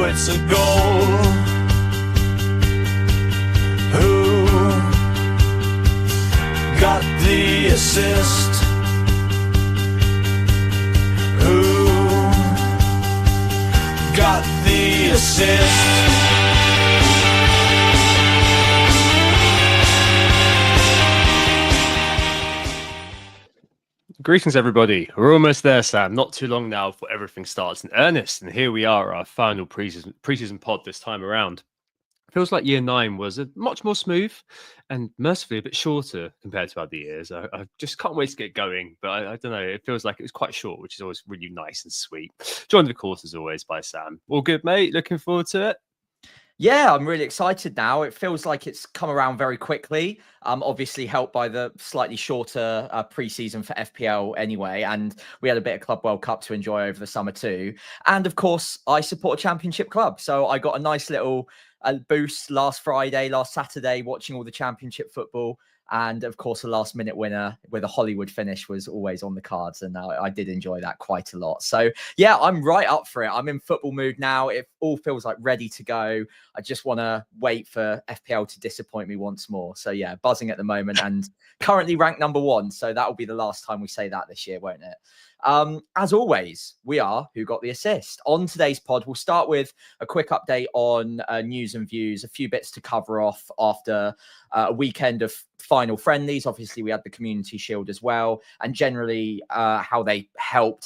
it's a goal. Who got the assist? Who got the assist? Greetings, everybody. We're almost there, Sam. Not too long now before everything starts in earnest. And here we are, our final preseason pod this time around. Feels like year 9 was a much more smooth and mercifully a bit shorter compared to other years. I just can't wait to get going, but I don't know. It feels like it was quite short, which is always really nice and sweet. Joined, of course, as always, by Sam. All good, mate? Looking forward to it? Yeah, I'm really excited now. It feels like it's come around very quickly. Obviously helped by the slightly shorter preseason for FPL anyway. And we had a bit of Club World Cup to enjoy over the summer too. And of course, I support a championship club. So I got a nice little boost last Saturday, watching all the championship football. And of course, a last minute winner with a Hollywood finish was always on the cards. And I did enjoy that quite a lot. So yeah, I'm right up for it. I'm in football mood now. It all feels like ready to go. I just want to wait for FPL to disappoint me once more. So yeah, buzzing at the moment and currently ranked number 1. So that will be the last time we say that this year, won't it? As always, we are Who Got the Assist. On today's pod, we'll start with a quick update on news and views, a few bits to cover off after a weekend of final friendlies. Obviously, we had the Community Shield as well, and generally how they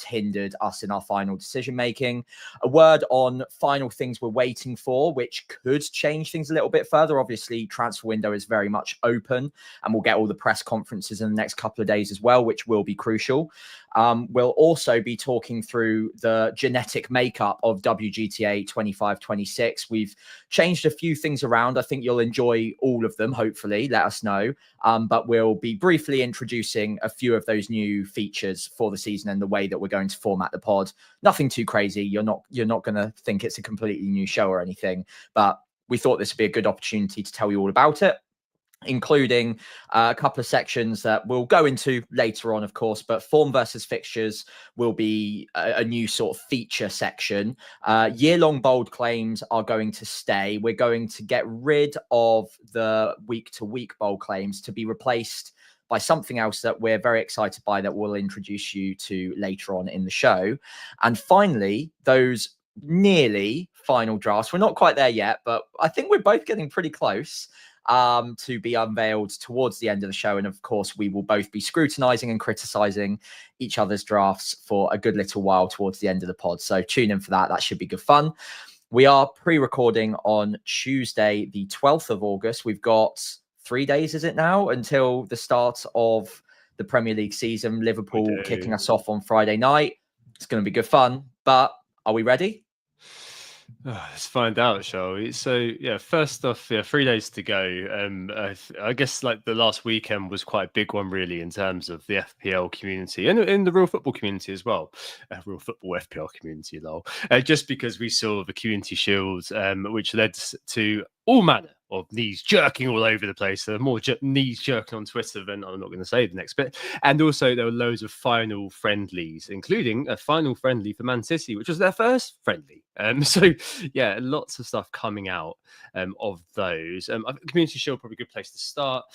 hindered us in our final decision making. A word on final things we're waiting for, which could change things a little bit further. Obviously, transfer window is very much open, and we'll get all the press conferences in the next couple of days as well, which will be crucial. We'll also be talking through the genetic makeup of WGTA 25-26. We've changed a few things around. I think you'll enjoy all of them, hopefully. Let us know. But we'll be briefly introducing a few of those new features for the season and the way that we're going to format the pod. Nothing too crazy. You're not going to think it's a completely new show or anything. But we thought this would be a good opportunity to tell you all about it, including a couple of sections that we'll go into later on, of course, but form versus fixtures will be a new sort of feature section. Year-long bold claims are going to stay. We're going to get rid of the week-to-week bold claims to be replaced by something else that we're very excited by that we'll introduce you to later on in the show. And finally, those nearly final drafts. We're not quite there yet, but I think we're both getting pretty close to be unveiled towards the end of the show. And of course, we will both be scrutinizing and criticizing each other's drafts for a good little while towards the end of the pod. So tune in for that. That should be good fun. We are pre-recording on Tuesday, the 12th of August. We've got 3 days, is it now, until the start of the Premier League season. Liverpool kicking us off on Friday night. It's going to be good fun, but are we ready? Let's find out, shall we? So, yeah, first off, 3 days to go. I guess like the last weekend was quite a big one, really, in terms of the FPL community and in the real football community as well. Real football FPL community, lol. Just because we saw the Community Shield, which led to all manner of knees jerking all over the place. So more knees jerking on Twitter than I'm not going to say the next bit. And also there were loads of final friendlies, including a final friendly for Man City, which was their first friendly. So yeah, lots of stuff coming out of those. I think Community Shield probably a good place to start.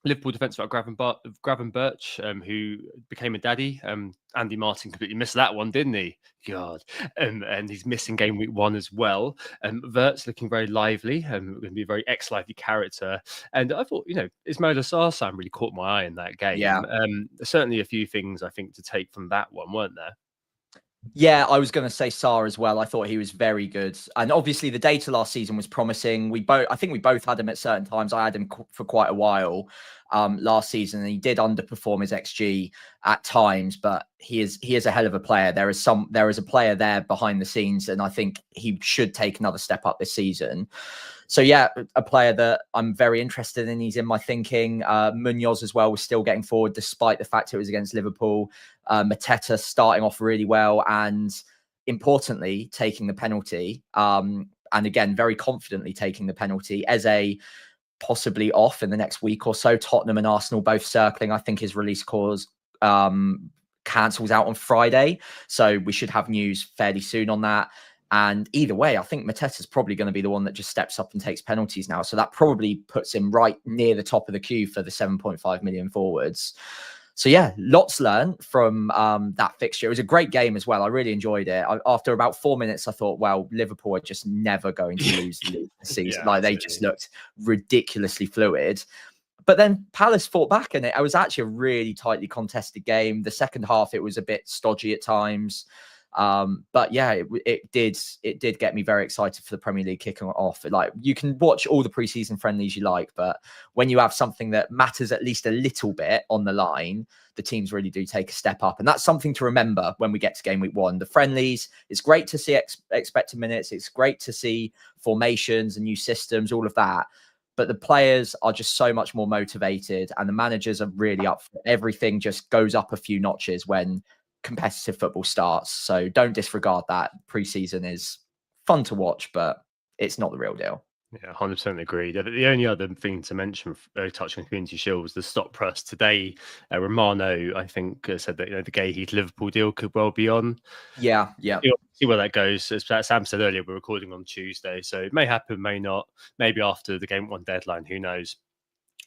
Liverpool defensive back Graven Birch, who became a daddy. Andy Martin completely missed that one, didn't he? God. And he's missing game week 1 as well. Vert's looking very lively. Going to be a very ex-lively character. And I thought, Ismail Assar really caught my eye in that game. Yeah. Certainly a few things I think to take from that one, weren't there? Yeah, I was going to say Sarr as well. I thought he was very good. And obviously the data last season was promising. I think we both had him at certain times. I had him for quite a while last season, and he did underperform his XG at times, but he is a hell of a player. There is a player there behind the scenes, and I think he should take another step up this season. So yeah, a player that I'm very interested in. He's in my thinking. Munoz as well was still getting forward despite the fact it was against Liverpool. Mateta starting off really well and importantly taking the penalty. And again, very confidently taking the penalty. Eze possibly off in the next week or so. Tottenham and Arsenal both circling. I think his release clause cancels out on Friday. So we should have news fairly soon on that. And either way, I think Mateta's probably going to be the one that just steps up and takes penalties now. So that probably puts him right near the top of the queue for the 7.5 million forwards. So yeah, lots learned from that fixture. It was a great game as well. I really enjoyed it. After about 4 minutes, I thought, well, Liverpool are just never going to lose the season. Yeah, They just looked ridiculously fluid. But then Palace fought back, and it was actually a really tightly contested game. The second half, it was a bit stodgy at times. But yeah, it did get me very excited for the Premier League kicking off. Like, you can watch all the preseason friendlies you like, but when you have something that matters at least a little bit on the line, the teams really do take a step up. And that's something to remember when we get to game week 1. The friendlies, it's great to see expected minutes. It's great to see formations and new systems, all of that. But the players are just so much more motivated, and the managers are really up for it. Everything just goes up a few notches when competitive football starts. So don't disregard that. Preseason is fun to watch, but it's not the real deal. Yeah, 100% agreed. The only other thing to mention, touching on Community Shield, was the stop press today. Romano, I think, said that the Gay-Heath Liverpool deal could well be on. Yeah. See where that goes. As Sam said earlier, we're recording on Tuesday, so it may happen, may not. Maybe after the game 1 deadline, who knows?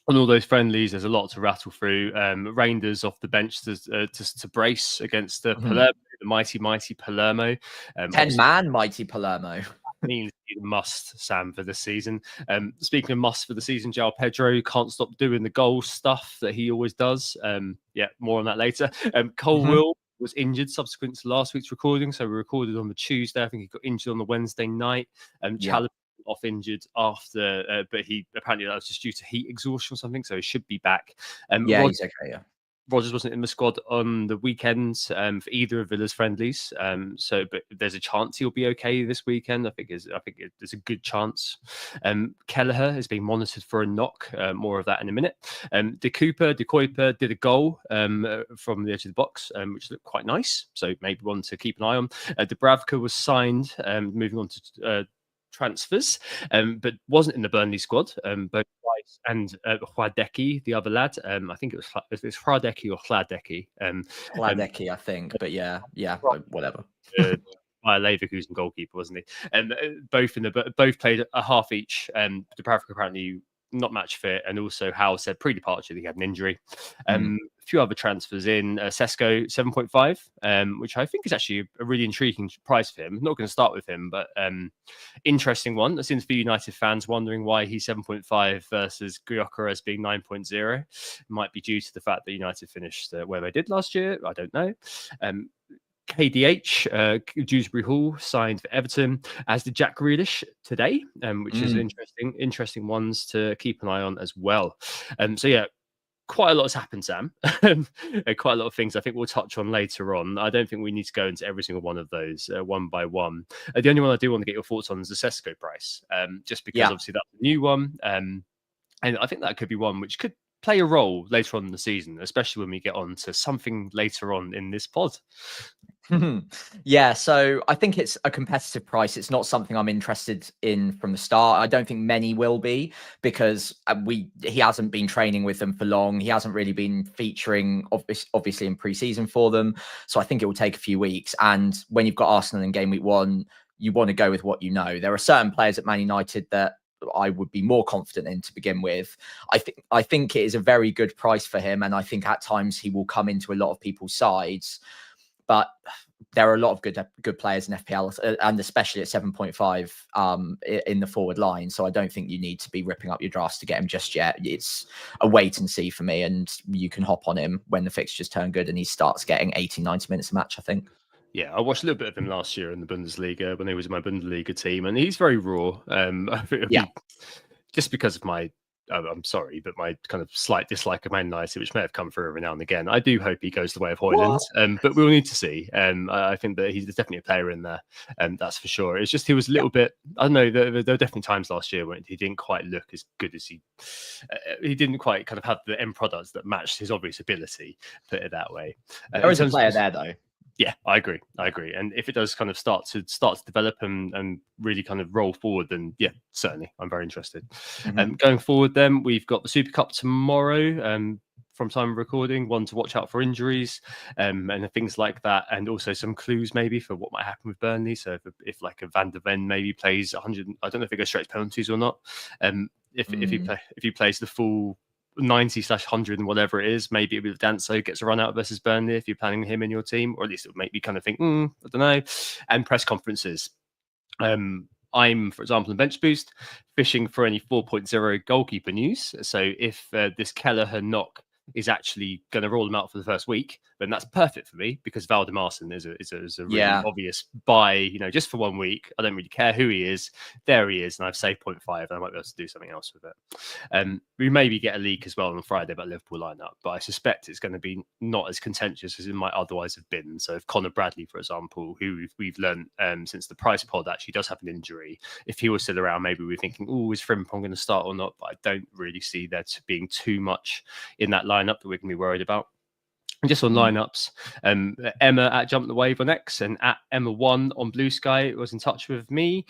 On all those friendlies, there's a lot to rattle through. Reinders off the bench to brace against the Palermo, the mighty Palermo. 10-man mighty Palermo. Means he's a must, Sam, for this season. Speaking of must for the season, João Pedro can't stop doing the goal stuff that he always does. More on that later. Cole Will was injured subsequent to last week's recording, so we recorded on the Tuesday. I think he got injured on the Wednesday night. Chalobah off injured after, but he apparently that was just due to heat exhaustion or something, so he should be back. He's okay. Yeah. Rogers wasn't in the squad on the weekend for either of Villa's friendlies, but there's a chance he'll be okay this weekend. I think there's a good chance. Kelleher is being monitored for a knock. More of that in a minute. De Kuyper did a goal from the edge of the box, which looked quite nice. So maybe one to keep an eye on. Dubravka was signed. Moving on to transfers, but wasn't in the Burnley squad. Both Rice and Hradecki, the other lad. I think it's Hradecki or Hladecki. Hladecki, I think, but yeah, whatever. By Leverkusen goalkeeper, wasn't he? Both played a half each. Dubravka apparently not match fit, and also Howell said pre-departure that he had an injury. A few other transfers in. Sesko 7.5, which I think is actually a really intriguing price for him. I'm not going to start with him, but interesting one. That seems for United fans wondering why he's 7.5 versus Gyökeres being 9.0. It might be due to the fact that United finished where they did last year. I don't know. KDH, Dewsbury Hall, signed for Everton, as did Jack Grealish today, which is interesting ones to keep an eye on as well. Quite a lot has happened, Sam. Quite a lot of things I think we'll touch on later on. I don't think we need to go into every single one of those one by one. The only one I do want to get your thoughts on is the Sesko price, just because obviously that's a new one. And I think that could be one which could play a role later on in the season, especially when we get on to something later on in this pod. Yeah, so I think it's a competitive price. It's not something I'm interested in from the start. I don't think many will be, because he hasn't been training with them for long. He hasn't really been featuring obviously in pre-season for them. So I think it will take a few weeks. And when you've got Arsenal in game week 1, you want to go with what you know. There are certain players at Man United that I would be more confident in to begin with. I think it is a very good price for him, and I think at times he will come into a lot of people's sides. But there are a lot of good players in FPL, and especially at 7.5 in the forward line. So I don't think you need to be ripping up your drafts to get him just yet. It's a wait and see for me, and you can hop on him when the fixtures turn good and he starts getting 80, 90 minutes a match, I think. Yeah, I watched a little bit of him last year in the Bundesliga when he was in my Bundesliga team, and he's very raw. Just because of my, I'm sorry, but my kind of slight dislike of Man United, which may have come through every now and again. I do hope he goes the way of Højlund, but we'll need to see. I think that he's definitely a player in there, that's for sure. It's just he was a little bit, I don't know, there were definitely times last year when he didn't quite look as good as he didn't quite kind of have the end products that matched his obvious ability, put it that way. There is a player there, though. Yeah, I agree. And if it does kind of start to develop and really kind of roll forward, then yeah, certainly I'm very interested. Going forward, then we've got the Super Cup tomorrow. from time of recording, one to watch out for injuries, and things like that, and also some clues maybe for what might happen with Burnley. So if like a Van der Ven maybe plays 100, I don't know if it goes straight to penalties or not. If he plays the full 90/100 and whatever it is, maybe it'll be Danso gets a run out versus Burnley if you're planning him in your team, or at least it'll make me kind of think, I don't know. And press conferences. I'm, for example, in Bench Boost, fishing for any 4.0 goalkeeper news. So if this Kelleher knock is actually going to roll him out for the first week, then that's perfect for me, because Valdemarson is a really obvious buy, just for 1 week. I don't really care who he is. There he is, and I've saved 0.5, and I might be able to do something else with it. We maybe get a leak as well on Friday about Liverpool lineup, but I suspect it's going to be not as contentious as it might otherwise have been. So if Conor Bradley, for example, who we've learned since the Price pod actually does have an injury, if he was still around, maybe we're thinking, is Frimpong going to start or not? But I don't really see there being too much in that lineup that we're going to be worried about. And just on lineups, Emma at Jump the Wave on X and at Emma1 on Blue Sky was in touch with me.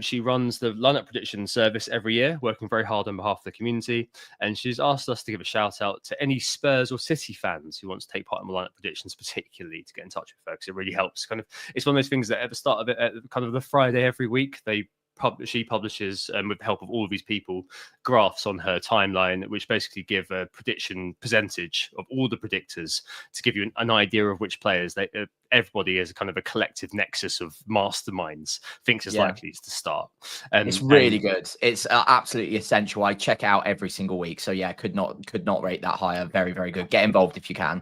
She runs the lineup prediction service every year, working very hard on behalf of the community. And she's asked us to give a shout out to any Spurs or City fans who want to take part in the lineup predictions, particularly to get in touch with her, because it really helps. It's one of those things that at the start of it, at kind of the Friday every week, she publishes, with the help of all of these people, graphs on her timeline, which basically give a prediction percentage of all the predictors to give you an idea of which players everybody is kind of a collective nexus of masterminds thinks is likely to start. It's really good. It's absolutely essential. I check out every single week. So yeah, could not rate that higher. Very, very good. Get involved if you can.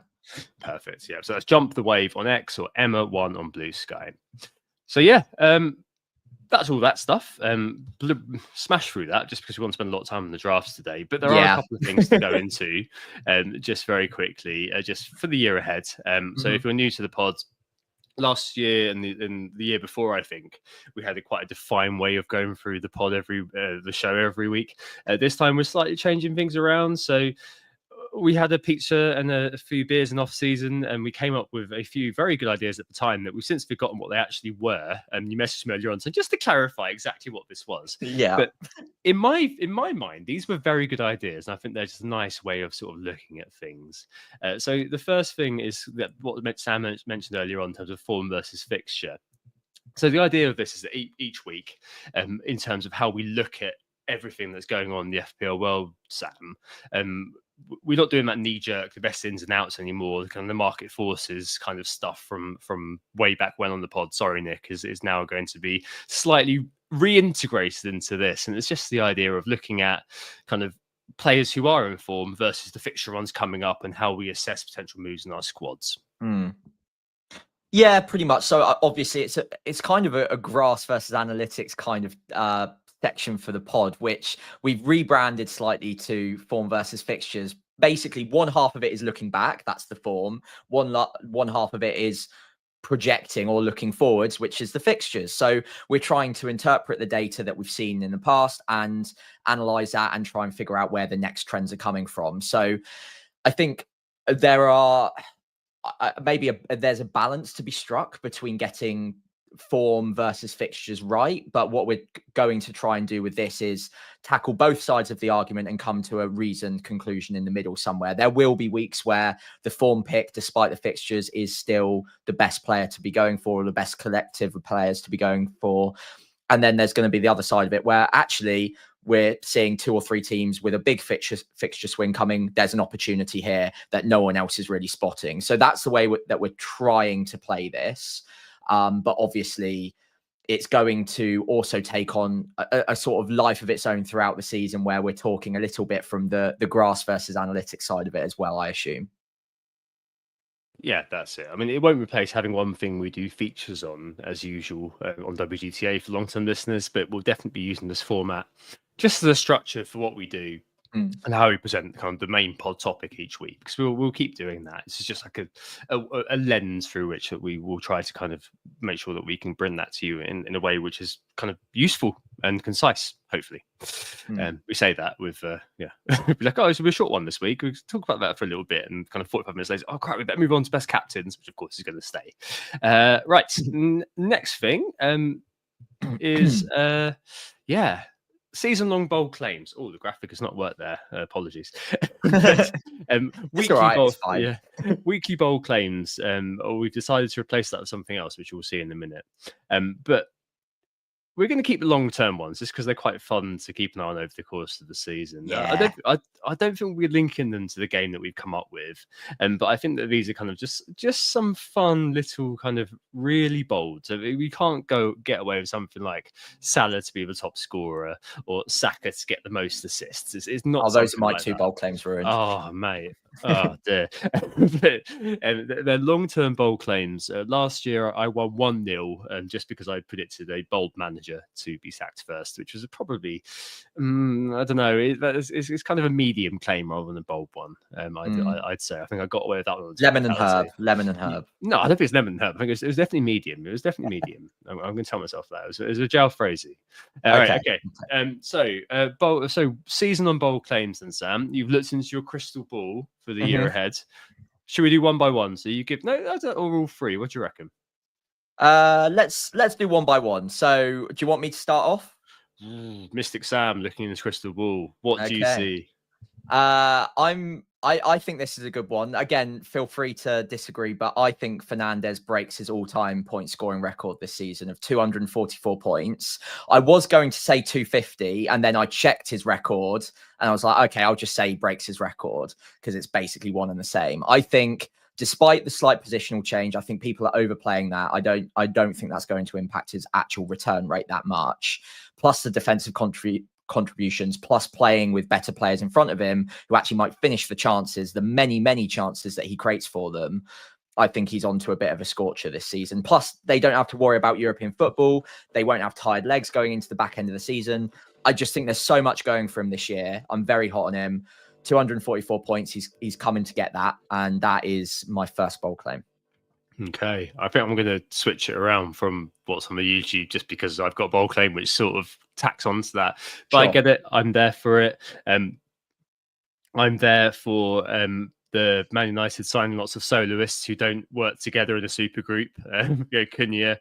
Perfect. Yeah. So that's Jump the Wave on X or Emma1 on Blue Sky. So yeah, that's all that stuff. Smash through that just because we want to spend a lot of time on the drafts today. But there are a couple of things to go into just very quickly, just for the year ahead. So if you're new to the pod, last year and the year before, I think we had quite a defined way of going through the pod the show every week. This time we're slightly changing things around. So we had a pizza and a few beers in off season, and we came up with a few very good ideas at the time that we've since forgotten what they actually were. And you messaged me earlier on, so just to clarify exactly what this was. Yeah. But in my mind, these were very good ideas, and I think they're just a nice way of sort of looking at things. So the first thing is that what Sam mentioned earlier on in terms of form versus fixture. So the idea of this is that each week, in terms of how we look at everything that's going on in the FPL world, Sam, we're not doing that knee-jerk, the best ins and outs anymore. Kind of the market forces kind of stuff from way back when on the pod, sorry, Nick, is now going to be slightly reintegrated into this. And it's just the idea of looking at kind of players who are in form versus the fixture runs coming up and how we assess potential moves in our squads. Yeah, pretty much. So obviously it's kind of a grass versus analytics kind of section for the pod, which we've rebranded slightly to form versus fixtures. Basically, one half of it is looking back, that's the form. One half of it is projecting or looking forwards, which is the fixtures. So we're trying to interpret the data that we've seen in the past and analyze that and try and figure out where the next trends are coming from. So I think there are there's a balance to be struck between getting form versus fixtures right, but what we're going to try and do with this is tackle both sides of the argument and come to a reasoned conclusion in the middle somewhere. There will be weeks where the form pick, despite the fixtures, is still the best player to be going for, or the best collective of players to be going for. And then there's going to be the other side of it where actually we're seeing 2 or 3 teams with a big fixture swing coming. There's an opportunity here that no one else is really spotting. So that's the way that we're trying to play this. But obviously, it's going to also take on a sort of life of its own throughout the season, where we're talking a little bit from the grass versus analytics side of it as well, I assume. Yeah, that's it. I mean, it won't replace having one thing we do features on, as usual, on WGTA for long-term listeners, but we'll definitely be using this format just as a structure for what we do. And how we present kind of the main pod topic each week, because we'll keep doing that. It's just like a lens through which we will try to kind of make sure that we can bring that to you in a way which is kind of useful and concise, hopefully. We say that with be like, oh, it's a short one this week. We talk about that for a little bit, and kind of 45 minutes later, oh crap, we better move on to best captains, which of course is going to stay. Right, next thing is season-long bold claims. Oh, the graphic has not worked there. Apologies. But, weekly all right, bold, it's fine. yeah, weekly bold claims. Or we've decided to replace that with something else, which we'll see in a minute. But we're going to keep the long-term ones just because they're quite fun to keep an eye on over the course of the season. Yeah. I don't think we're linking them to the game that we've come up with, but I think that these are kind of just some fun little kind of really bold. So we can't get away with something like Salah to be the top scorer or Saka to get the most assists. It's not. Oh, those are my like two that. bold claims ruined. Oh, mate. Oh, dear. They're long-term bold claims. Last year, I won 1-0 just because I predicted a bold manager to be sacked first, which was probably, I don't know, it's kind of a medium claim rather than a bold one. I'd say. I think I got away with that one. Lemon and herb. No, I don't think it's lemon and herb. I think it was definitely medium. It was definitely medium. I'm going to tell myself that. It was a Jal Frazee. Okay. Okay. So season on bold claims then, Sam. You've looked into your crystal ball for the year ahead. Should we do one by one? So you give or all three. What do you reckon? Let's do one by one. So do you want me to start off? Mystic Sam looking in his crystal ball. What do you see? I think this is a good one. Again, feel free to disagree, but I think Fernandes breaks his all-time point scoring record this season of 244 points. I was going to say 250, and then I checked his record, and I was like, okay, I'll just say he breaks his record because it's basically one and the same. I think, despite the slight positional change, I think people are overplaying that. I don't think that's going to impact his actual return rate that much. Plus the defensive contributions, plus playing with better players in front of him who actually might finish the chances, the many chances that he creates for them. I think he's onto a bit of a scorcher this season. Plus, they don't have to worry about European football. They won't have tired legs going into the back end of the season. I just think there's so much going for him this year. I'm very hot on him. 244 points. He's coming to get that. And that is my first bold claim. Okay. I think I'm going to switch it around from what's on the YouTube just because I've got a bold claim which sort of tacks onto that. But sure. I get it. I'm there for it. I'm there for the Man United signing lots of soloists who don't work together in a super group. Cunha,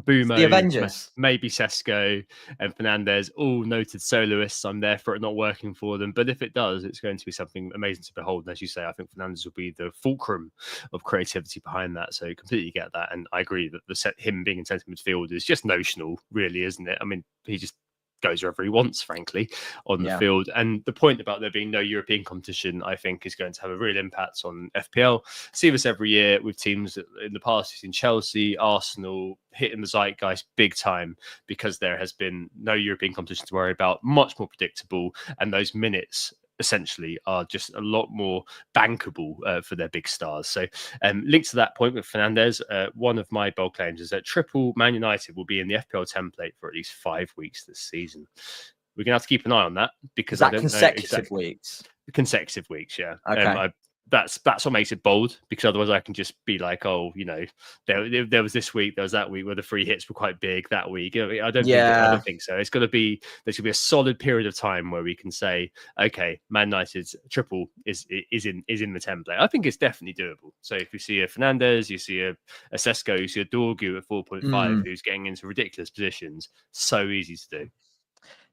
Bumo, the Avengers, maybe Sesko and Fernandes, all noted soloists. I'm there for it not working for them. But if it does, it's going to be something amazing to behold. And as you say, I think Fernandes will be the fulcrum of creativity behind that. So completely get that. And I agree that him being in centre midfield is just notional, really, isn't it? I mean, he just goes wherever he wants, frankly, on the field. And the point about there being no European competition, I think, is going to have a real impact on FPL. See this every year with teams that in the past, you've seen Chelsea, Arsenal hitting the zeitgeist big time because there has been no European competition to worry about, much more predictable, and those minutes essentially are just a lot more bankable for their big stars. So linked to that point with Fernandes, one of my bold claims is that triple Man United will be in the FPL template for at least 5 weeks this season. We're going to have to keep an eye on that because I don't know consecutive weeks. Consecutive weeks, yeah. Okay. That's what makes it bold, because otherwise I can just be like, oh, you know, there was this week, there was that week where the free hits were quite big that week. I don't think so. It's got to be, there should be a solid period of time where we can say, okay, Man United's triple is in the template. I think it's definitely doable. So if you see a Fernandes, you see a Sesko, you see a Dorgu at 4.5 who's getting into ridiculous positions, so easy to do.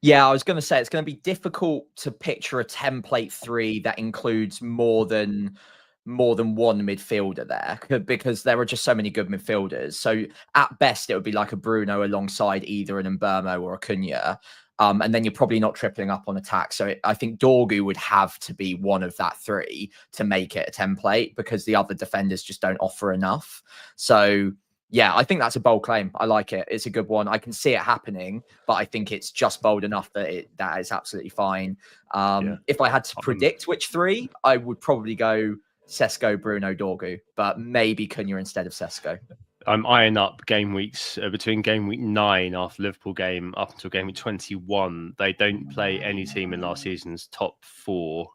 Yeah, I was going to say it's going to be difficult to picture a template 3 that includes more than one midfielder there, because there are just so many good midfielders. So at best, it would be like a Bruno alongside either an Mbeumo or a Cunha. And then you're probably not tripling up on attack. So I think Dorgu would have to be one of that 3 to make it a template, because the other defenders just don't offer enough. So yeah, I think that's a bold claim. I like it. It's a good one. I can see it happening, but I think it's just bold enough that that is absolutely fine. If I had to predict which 3, I would probably go Sesko, Bruno, Dorgu, but maybe Cunha instead of Sesko. I'm eyeing up game weeks between game week 9 after Liverpool game up until game week 21. They don't play any team in last season's top 4.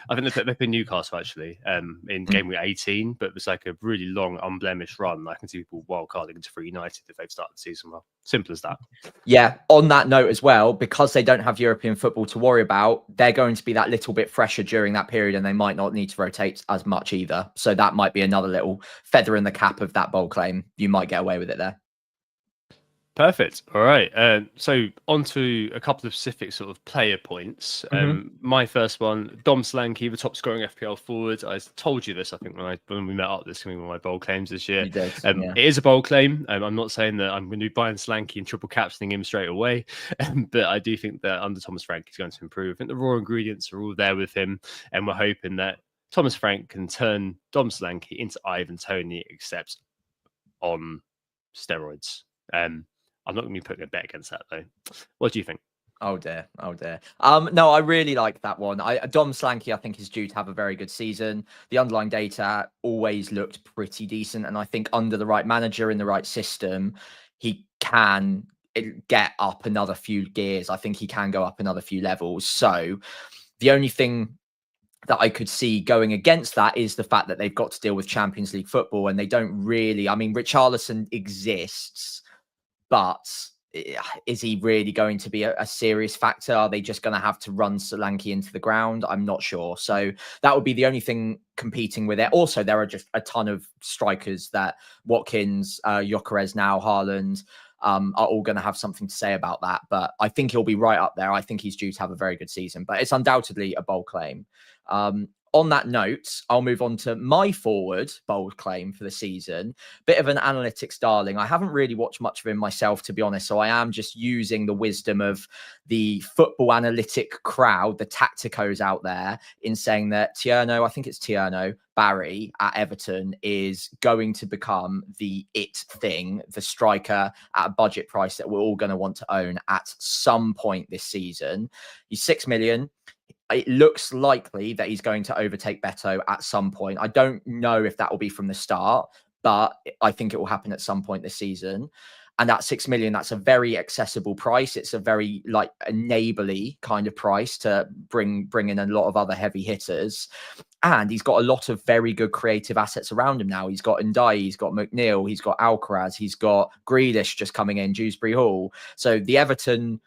I think they played Newcastle actually in game week 18, but it was like a really long, unblemished run. I can see people wildcarding into Free United if they've started the season well. Simple as that. Yeah. On that note as well, because they don't have European football to worry about, they're going to be that little bit fresher during that period, and they might not need to rotate as much either. So that might be another little feather in the cap of that bold claim. You might get away with it there. Perfect. All right. So on to a couple of specific sort of player points. My first one, Dom Slanky, the top scoring FPL forward. I told you this, I think, when we met up. This is one of my bold claims this year. You did, It is a bold claim. I'm not saying that I'm going to be buying Slanky and triple captaining him straight away, but I do think that under Thomas Frank, he's going to improve. I think the raw ingredients are all there with him, and we're hoping that Thomas Frank can turn Dom Slanky into Ivan Toney, except on steroids. I'm not going to be putting a bet against that, though. What do you think? Oh dear. No, I really like that one. Dom Slanky, I think, is due to have a very good season. The underlying data always looked pretty decent, and I think under the right manager in the right system, he can get up another few gears. I think he can go up another few levels. So the only thing that I could see going against that is the fact that they've got to deal with Champions League football, and they don't really. I mean, Richarlison exists, but is he really going to be a serious factor? Are they just going to have to run Solanke into the ground? I'm not sure. So that would be the only thing competing with it. Also, there are just a ton of strikers that Watkins, Gyökeres now, Haaland, are all going to have something to say about that. But I think he'll be right up there. I think he's due to have a very good season, but it's undoubtedly a bold claim. On that note, I'll move on to my forward bold claim for the season. Bit of an analytics darling. I haven't really watched much of him myself, to be honest. So I am just using the wisdom of the football analytic crowd, the tacticos out there, in saying that Tierno Barry at Everton is going to become the it thing, the striker at a budget price that we're all going to want to own at some point this season. He's 6 million. It looks likely that he's going to overtake Beto at some point. I don't know if that will be from the start, but I think it will happen at some point this season. And at 6 million, that's a very accessible price. It's a very enably kind of price to bring in a lot of other heavy hitters. And he's got a lot of very good creative assets around him now. He's got Ndiaye, he's got McNeil, he's got Alcaraz, he's got Grealish just coming in, Dewsbury Hall. So the Everton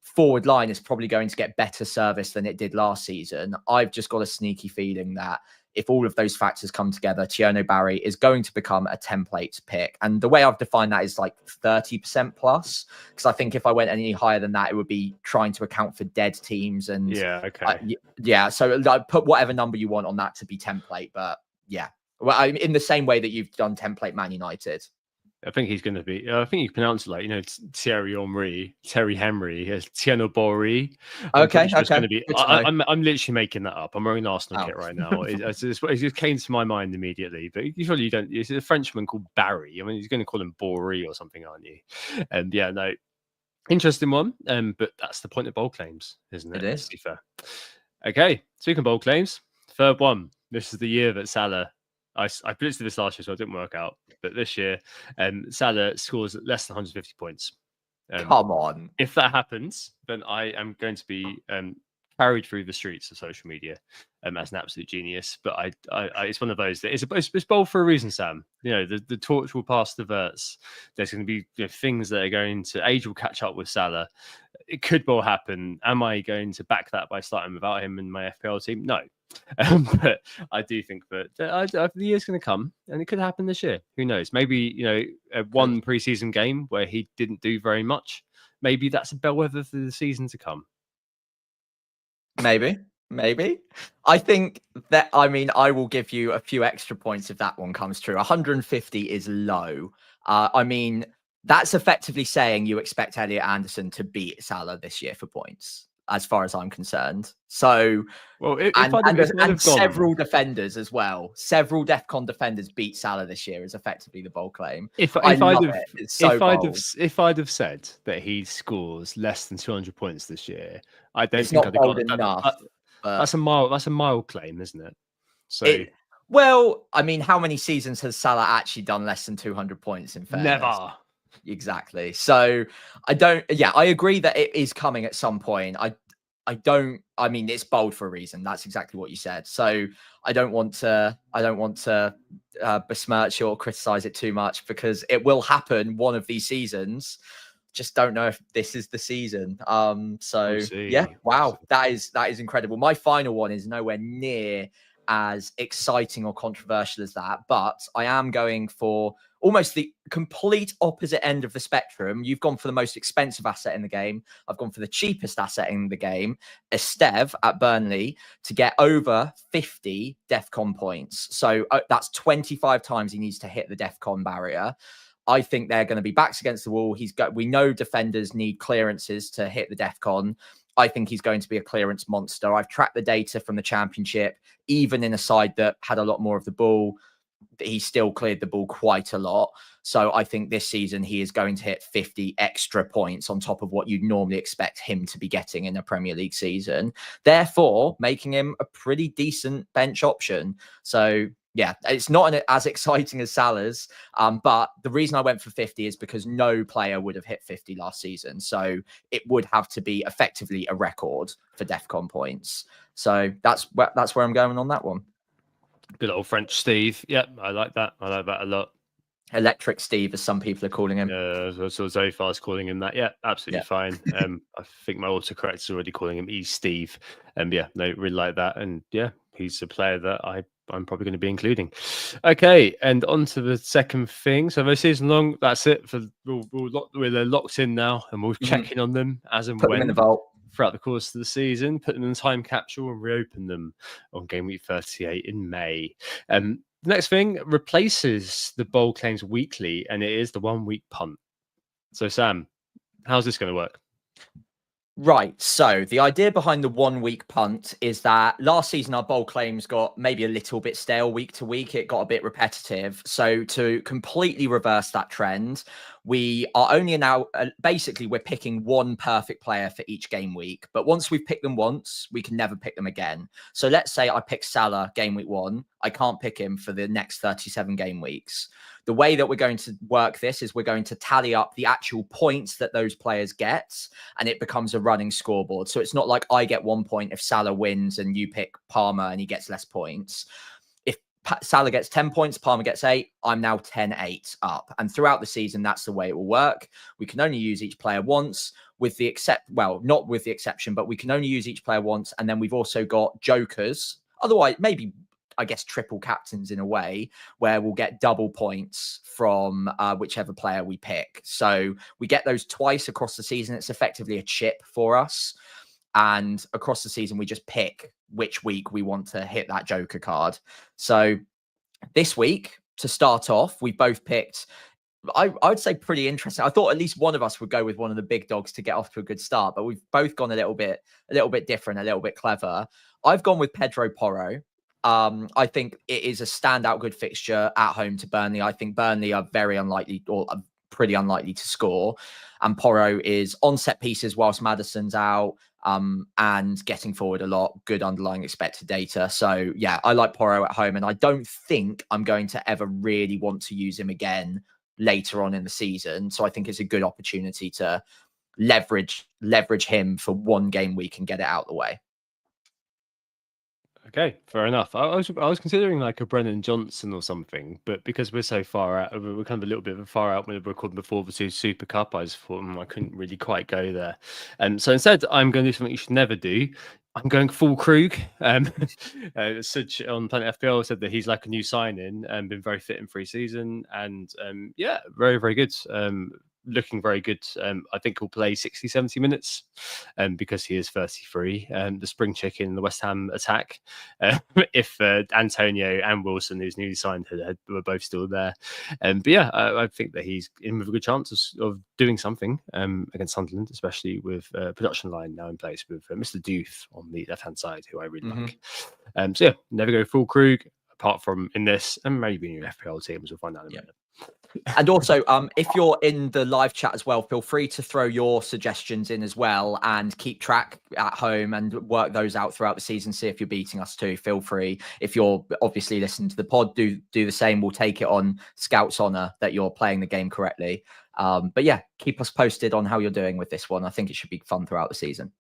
forward line is probably going to get better service than it did last season. I've just got a sneaky feeling that if all of those factors come together, Tierno Barry is going to become a template pick. And the way I've defined that is 30% plus, because I think if I went any higher than that, it would be trying to account for dead teams. And so put whatever number you want on that to be template. But yeah, well, in the same way that you've done template Man United. I think he's going to be. I think you pronounce it Thierry Henry, Tieno Bori. Okay. It's going to be. I'm literally making that up. I'm wearing an Arsenal kit right now. It just came to my mind immediately. But usually you don't. It's a Frenchman called Barry. I mean, you're going to call him Bori or something, aren't you? And yeah, no, interesting one. But that's the point of bold claims, isn't it? It is. To be fair. Okay, speaking of bold claims, third one. This is the year that Salah. I predicted this last year, so it didn't work out. But this year, Salah scores less than 150 points. Come on. If that happens, then I am going to be carried through the streets of social media as an absolute genius. But I it's one of those that it's bold for a reason, Sam. The torch will pass the verts. There's going to be things that are going to age will catch up with Salah. It could well happen. Am I going to back that by starting without him in my FPL team? No. But I do think that the year's going to come, and it could happen this year. Who knows? Maybe one preseason game where he didn't do very much. Maybe that's a bellwether for the season to come. Maybe. I think that. I mean, I will give you a few extra points if that one comes true. 150 is low. I mean, that's effectively saying you expect Elliot Anderson to beat Salah this year for points, as far as I'm concerned. So, several defenders as well. Several DEFCON defenders beat Salah this year is effectively the bold claim. If I'd have said that he scores less than 200 points this year, I don't think I'd have got enough. That's a mild claim, isn't it? So. Well, I mean, how many seasons has Salah actually done less than 200 points in fairness? Never. Exactly. So I agree that it is coming at some point. I mean, it's bold for a reason. That's exactly what you said. So I don't want to besmirch or criticize it too much, because it will happen one of these seasons. Just don't know if this is the season. Yeah, wow. That is incredible. My final one is nowhere near as exciting or controversial as that, but I am going for almost the complete opposite end of the spectrum. You've gone for the most expensive asset in the game. I've gone for the cheapest asset in the game, Esteve at Burnley, to get over 50 DEFCON points. So that's 25 times he needs to hit the DEFCON barrier. I think they're going to be backs against the wall. We know defenders need clearances to hit the DEFCON. I think he's going to be a clearance monster. I've tracked the data from the Championship. Even in a side that had a lot more of the ball, he still cleared the ball quite a lot. So I think this season he is going to hit 50 extra points on top of what you'd normally expect him to be getting in a Premier League season, therefore making him a pretty decent bench option. So yeah, it's not as exciting as Salah's, but the reason I went for 50 is because no player would have hit 50 last season. So it would have to be effectively a record for DEFCON points. So that's where I'm going on that one. Good old French Steve. Yep, I like that. I like that a lot. Electric Steve, as some people are calling him. Yeah, so Zoe Fast calling him that. Yeah, absolutely fine. I think my autocorrect is already calling him Steve. Yeah, no, really like that. And yeah, he's a player that I'm probably going to be including. Okay, and on to the second thing. So the season long, that's it. We're locked in now, and we'll check in on them as and Put when them in the vault throughout the course of the season, put them in the time capsule and reopen them on Game Week 38 in May. The next thing replaces the bold claims weekly, and it is the 1 week punt. So Sam, how's this going to work? Right. So the idea behind the 1 week punt is that last season our bold claims got maybe a little bit stale week to week. It got a bit repetitive. So to completely reverse that trend, we are only now basically we're picking one perfect player for each game week. But once we've picked them once, we can never pick them again. So let's say I pick Salah game week 1. I can't pick him for the next 37 game weeks. The way that we're going to work this is we're going to tally up the actual points that those players get, and it becomes a running scoreboard. So it's not like I get 1 point if Salah wins and you pick Palmer and he gets less points. If Salah gets 10 points, Palmer gets 8, I'm now 10-8 up. And throughout the season, that's the way it will work. We can only use each player once, not with the exception, but we can only use each player once. And then we've also got jokers. Otherwise, maybe I guess triple captains in a way, where we'll get double points from whichever player we pick. So we get those twice across the season. It's effectively a chip for us. And across the season, we just pick which week we want to hit that Joker card. So this week, to start off, we both picked, I would say pretty interesting. I thought at least one of us would go with one of the big dogs to get off to a good start, but we've both gone a little bit different, a little bit clever. I've gone with Pedro Porro. I think it is a standout good fixture at home to Burnley. I think Burnley are very unlikely or pretty unlikely to score. And Porro is on set pieces whilst Maddison's out and getting forward a lot. Good underlying expected data. So yeah, I like Porro at home, and I don't think I'm going to ever really want to use him again later on in the season. So I think it's a good opportunity to leverage him for one game week and get it out of the way. Okay, fair enough. I was considering like a Brennan Johnson or something, but because we're so far out, we're kind of a little bit far out when we were recording before the Super Cup. I just thought I couldn't really quite go there, so instead I'm going to do something you should never do. I'm going full Krug. Such on Planet FPL said that he's like a new sign-in and been very fit in pre-season, and yeah, very very good. Looking very good. I think he'll play 60-70 minutes because he is 33. The spring chicken in the West Ham attack. If Antonio and Wilson, who's newly signed, were both still there. But yeah, I think that he's in with a good chance of doing something against Sunderland, especially with production line now in place with Mr. Doof on the left-hand side, who I really like. So yeah, never go full Krug, apart from in this, and maybe in your FPL teams. We'll find out in a minute. And also, if you're in the live chat as well, feel free to throw your suggestions in as well and keep track at home and work those out throughout the season. See if you're beating us too. Feel free. If you're obviously listening to the pod, do the same. We'll take it on Scout's honor that you're playing the game correctly. But yeah, keep us posted on how you're doing with this one. I think it should be fun throughout the season.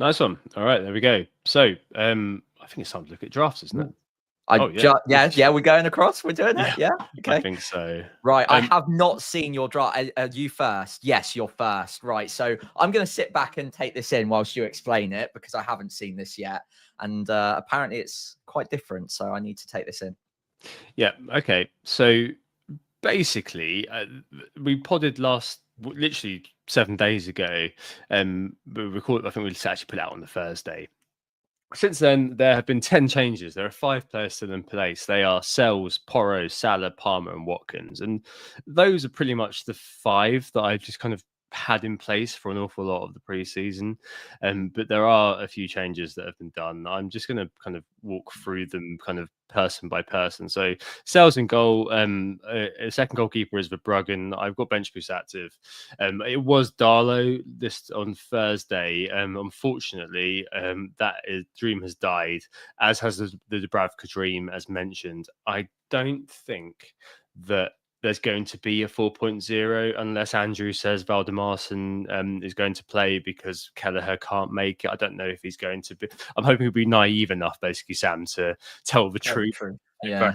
Nice one. All right, there we go. So I think it's time to look at drafts, isn't it? Yeah, we're going across. We're doing it. Yeah. Okay. I think so. Right. I have not seen your draft. You first. Yes, you're first. Right. So I'm going to sit back and take this in whilst you explain it, because I haven't seen this yet. And apparently it's quite different. So I need to take this in. Yeah. Okay. So basically, we podded literally 7 days ago. We recorded. I think we actually put it out on the Thursday. Since then, there have been 10 changes. There are 5 players still in place. They are Sells, Porro, Salah, Palmer, and Watkins. And those are pretty much the 5 that I've just kind of had in place for an awful lot of the preseason. But there are a few changes that have been done. I'm just going to kind of walk through them kind of person by person. So Sells in goal. A second goalkeeper is Verbruggen. I've got bench boost active. It was Darlow this on Thursday. Unfortunately, dream has died, as has the Dubravka dream, as mentioned. I don't think that there's going to be a 4.0 unless Andrew says Valdemarson is going to play because Kelleher can't make it. I don't know if he's going to be. I'm hoping he'll be naive enough, basically, Sam, to tell the truth. Yeah.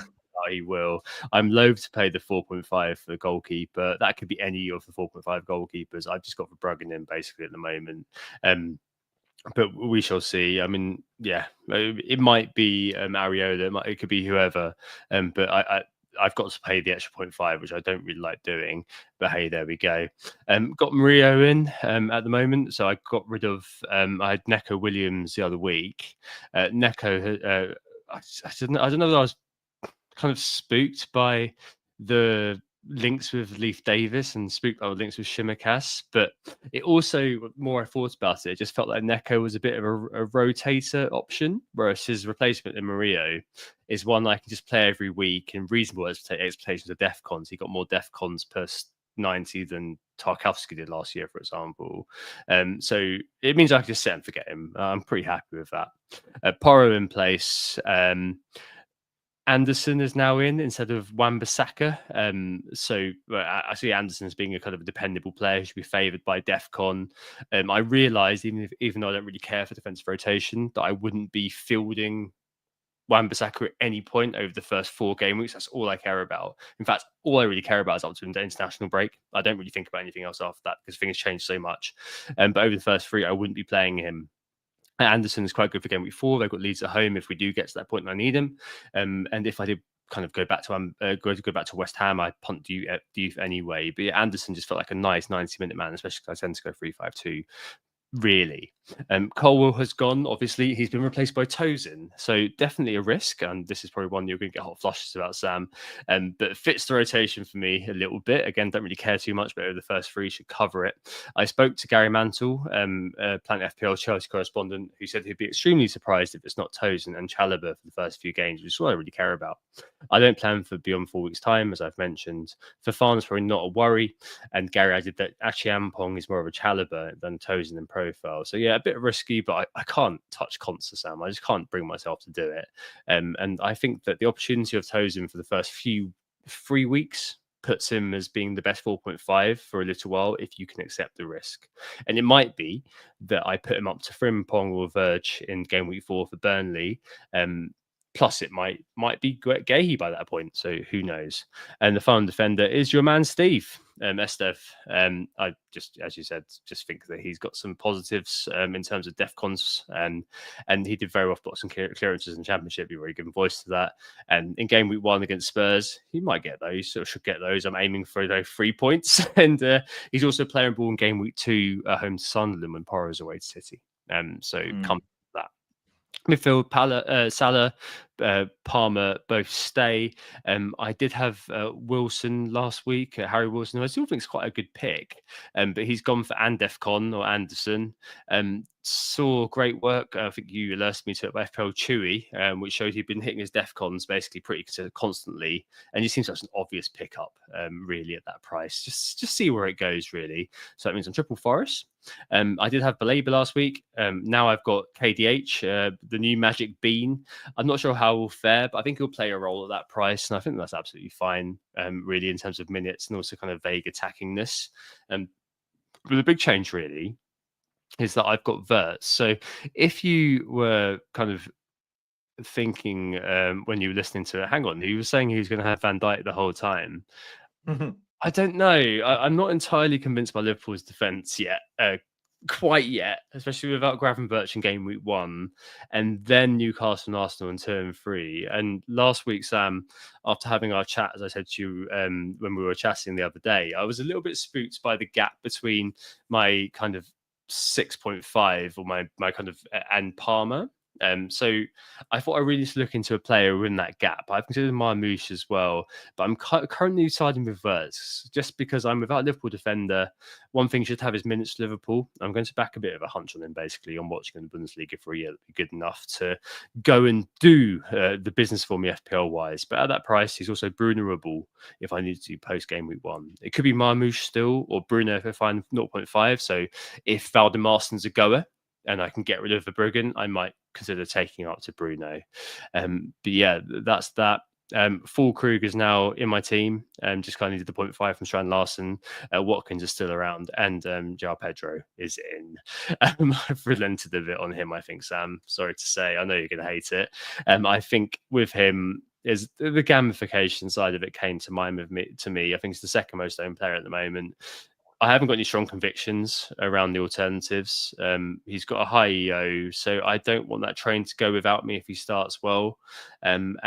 He will. I'm loath to pay the 4.5 for the goalkeeper. That could be any of the 4.5 goalkeepers. I've just got Verbruggen in basically at the moment. But we shall see. I mean, yeah, it might be Areola. It could be whoever. But I've got to pay the extra 0.5, which I don't really like doing. But hey, there we go. Got Murillo in at the moment. So I got rid of, I had Neco Williams the other week. Neco, I don't know that I was kind of spooked by the links with Leif Davis and spooked by the links with Shimikas, but it also, the more I thought about it, just felt like Neco was a bit of a rotator option, whereas his replacement in Murillo is one I can just play every week in reasonable expectations of defcons. He got more defcons per 90 than Tarkowski did last year, for example. So it means I can just set and forget him. I'm pretty happy with that. Porro in place. Anderson is now in instead of Wan-Bissaka. So I see Anderson as being a kind of a dependable player who should be favoured by DEFCON. I realised, even though I don't really care for defensive rotation, that I wouldn't be fielding Wan-Bissaka at any point over the first 4 game weeks. That's all I care about. In fact, all I really care about is up to the international break. I don't really think about anything else after that because things change so much. But over the first 3, I wouldn't be playing him. Anderson is quite good for game week 4. They've got Leeds at home if we do get to that point and I need him. And if I did kind of go back to West Ham, I'd punt Diouf anyway. But yeah, Anderson just felt like a nice 90-minute man, especially because I tend to go 3-5-2. Really. Colwell has gone. Obviously, he's been replaced by Tosin. So definitely a risk. And this is probably one you're going to get hot flushes about, Sam. But it fits the rotation for me a little bit. Again, don't really care too much, but over the first 3 should cover it. I spoke to Gary Mantle, Planet FPL Chelsea correspondent, who said he'd be extremely surprised if it's not Tosin and Chalobah for the first few games, which is what I really care about. I don't plan for beyond 4 weeks' time, as I've mentioned. Fafan's probably not a worry. And Gary added that actually Ampong is more of a Chalobah than Tosin in profile. So yeah, a bit risky, but I can't touch Consta, Sam. I just can't bring myself to do it. And I think that the opportunity of Tosin for the first 3 weeks puts him as being the best 4.5 for a little while if you can accept the risk. And it might be that I put him up to Frimpong or Verge in game week 4 for Burnley. Plus, it might be Gahey by that point. So who knows? And the final defender is your man, Steve. Estev. I just, as you said, just think that he's got some positives in terms of DEFCONs. And he did very well for boxing clearances in the Championship. You've already given voice to that. And in game week 1 against Spurs, he might get those, or should get those. I'm aiming for those 3 points. And he's also playing ball in game week 2 at home to Sunderland when Porro is away to City. So come that. Midfield, Salah, Palmer both stay. I did have Wilson last week, Harry Wilson, who I still think is quite a good pick, but he's gone for Andefcon or Anderson. Saw great work. I think you alerted me to it by FPL Chewy, which showed he'd been hitting his DEFCONs basically pretty constantly, and he seems like an obvious pickup, really, at that price. Just see where it goes, really. So that means I'm triple Forest. I did have Baleba last week. Now I've got KDH, the new Magic Bean. I'm not sure how he'll fare, but I think he'll play a role at that price, and I think that's absolutely fine, really, in terms of minutes and also kind of vague attackingness. But the big change, really, is that I've got Verts. So if you were kind of thinking when you were listening to it, hang on, he was saying he was going to have Van Dijk the whole time. I don't know. I'm not entirely convinced by Liverpool's defence yet. quite yet, especially without Gravenberch in game week 1, and then Newcastle and Arsenal in 2 and 3. And last week, Sam, after having our chat, as I said to you when we were chatting the other day, I was a little bit spooked by the gap between my kind of 6.5 or my kind of and Palmer. So I thought I really need to look into a player in that gap. I've considered Marmoush as well, but I'm currently siding with Wirtz just because I'm without a Liverpool defender. One thing you should have is minutes to Liverpool. I'm going to back a bit of a hunch on him, basically, on watching in the Bundesliga for a year. That'd be good enough to go and do the business for me FPL wise. But at that price, he's also vulnerable if I need to do post game week 1. It could be Marmoush still or Bruno if I find 0.5. So if Valdemarsten's a goer, and I can get rid of the Bruggen, I might consider taking up to Bruno. But yeah, that's that. Full Krug is now in my team. Just kind of needed the 0.5 from Strand Larson. Watkins is still around, and João Pedro is in. I've relented a bit on him, I think, Sam. Sorry to say. I know you're going to hate it. I think with him, is the gamification side of it came to mind with me. To me, I think he's the second most owned player at the moment. I haven't got any strong convictions around the alternatives. He's got a high EO, so I don't want that train to go without me if he starts well. And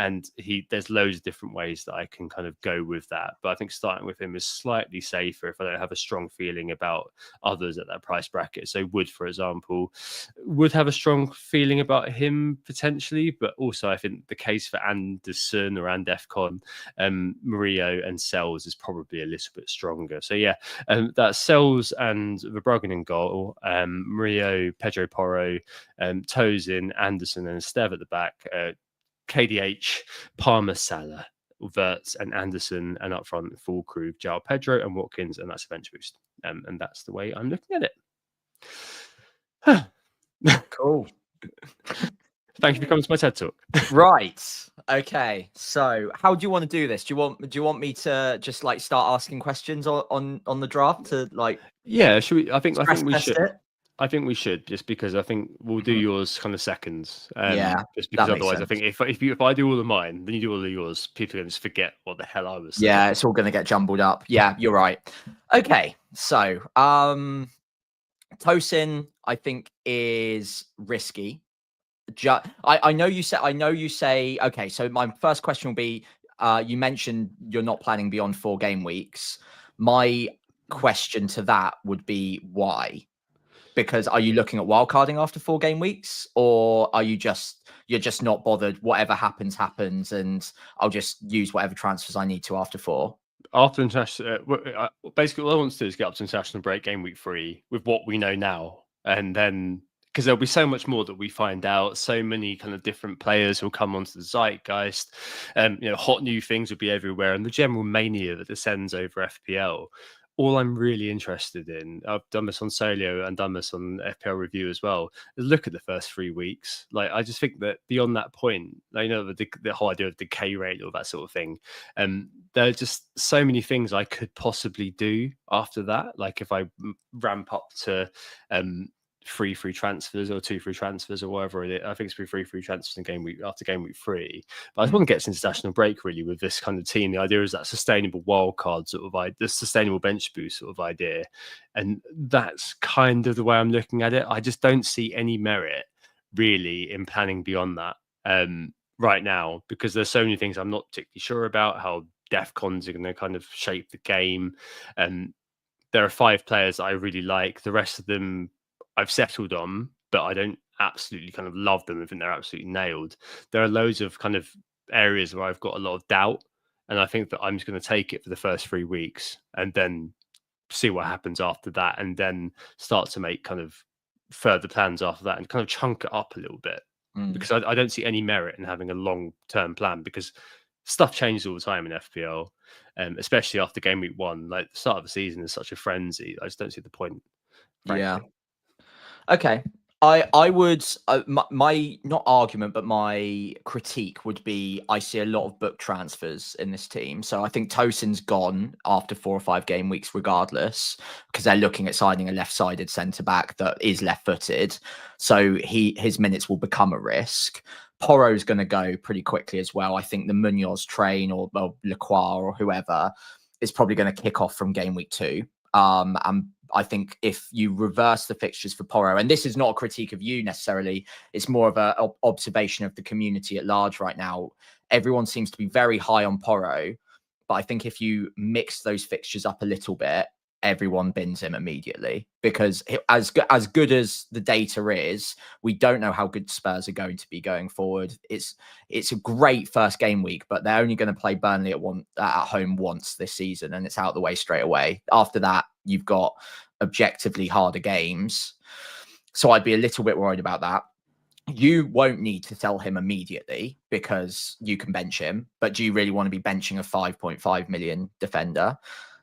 there's loads of different ways that I can kind of go with that. But I think starting with him is slightly safer if I don't have a strong feeling about others at that price bracket. So Wood, for example, would have a strong feeling about him potentially, but also I think the case for Anderson or Andefcon, Murillo and Sells is probably a little bit stronger. So yeah, that's Sells and Verbruggen in goal, Murillo, Pedro Porro, Tozin, Anderson and Stev at the back, KDH, Palmer, Salah, Wirtz and Anderson, and up front, Full Krug, João Pedro and Watkins, and that's a bench boost. And that's the way I'm looking at it. Cool. Thank you for coming to my TED Talk. Right. Okay. So, how do you want to do this? Do you want me to just like start asking questions on the draft to like? Yeah. Should we? I think we should. It? I think we should, just because I think we'll do yours kind of seconds. Yeah. Just because otherwise, I think if I do all of mine, then you do all of yours, people are going to just forget what the hell I was saying. Yeah, it's all going to get jumbled up. Yeah, you're right. Okay. So, Tosin, I think, is risky. I know you say. Okay, so my first question will be: you mentioned you're not planning beyond 4 game weeks. My question to that would be why? Because are you looking at wildcarding after 4 game weeks, or are you're just not bothered? Whatever happens, and I'll just use whatever transfers I need to after 4. After international, basically, all I want to do is get up to international break game week 3 with what we know now, and then. Because there'll be so much more that we find out, so many kind of different players will come onto the zeitgeist, hot new things will be everywhere, and the general mania that descends over FPL. All I'm really interested in, I've done this on Solio and done this on FPL Review as well, is look at the first 3 weeks. Like, I just think that beyond that point, the whole idea of decay rate, all that sort of thing, there are just so many things I could possibly do after that. Like if I ramp up to 3 free transfers or 2 free transfers or whatever it is. I think it's 3 free transfers in game week after game week 3. But I just want to get to international break really with this kind of team. The idea is that sustainable wild card sort of idea, the sustainable bench boost sort of idea. And that's kind of the way I'm looking at it. I just don't see any merit really in planning beyond that right now, because there's so many things I'm not particularly sure about, how DEFCONs are going to kind of shape the game. There are 5 players that I really like. The rest of them I've settled on, but I don't absolutely kind of love them. I think they're absolutely nailed. There are loads of kind of areas where I've got a lot of doubt, and I think that I'm just going to take it for the first 3 weeks and then see what happens after that, and then start to make kind of further plans after that and kind of chunk it up a little bit, because I don't see any merit in having a long-term plan, because stuff changes all the time in FPL, especially after game week 1. Like the start of the season is such a frenzy. I just don't see the point. Frankly. Yeah. Okay. I would my not argument, but my critique would be I see a lot of book transfers in this team. So I think Tosin's gone after 4 or 5 game weeks, regardless, because they're looking at signing a left-sided centre back that is left-footed. So his minutes will become a risk. Porro's going to go pretty quickly as well. I think the Munoz train or Lacroix or whoever is probably going to kick off from game week 2. And I think if you reverse the fixtures for Porro, and this is not a critique of you necessarily, it's more of a observation of the community at large right now. Everyone seems to be very high on Porro, but I think if you mix those fixtures up a little bit, everyone bins him immediately, because as good as the data is, we don't know how good Spurs are going to be going forward. It's a great first game week, but they're only going to play Burnley at home once this season, and it's out the way straight away. After that, you've got objectively harder games, so I'd be a little bit worried about that. You won't need to sell him immediately because you can bench him, but do you really want to be benching a 5.5 million defender?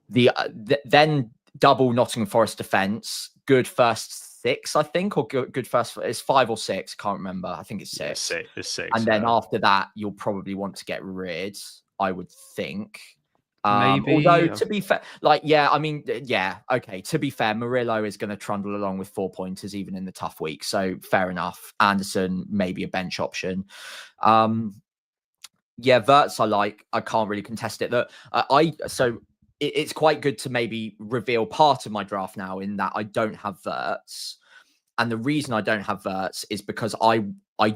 Then double Nottingham Forest defense, good first 6, I think, or good first, it's 5 or 6, can't remember. I think it's 6. Yeah, it's 6. And then after that, you'll probably want to get rid, I would think. Maybe. Although to be fair, okay. To be fair, Murillo is going to trundle along with 4 pointers even in the tough week. So fair enough. Anderson, maybe a bench option. Wirtz, I can't really contest it. It's quite good to maybe reveal part of my draft now in that I don't have Wirtz. And the reason I don't have Wirtz is because I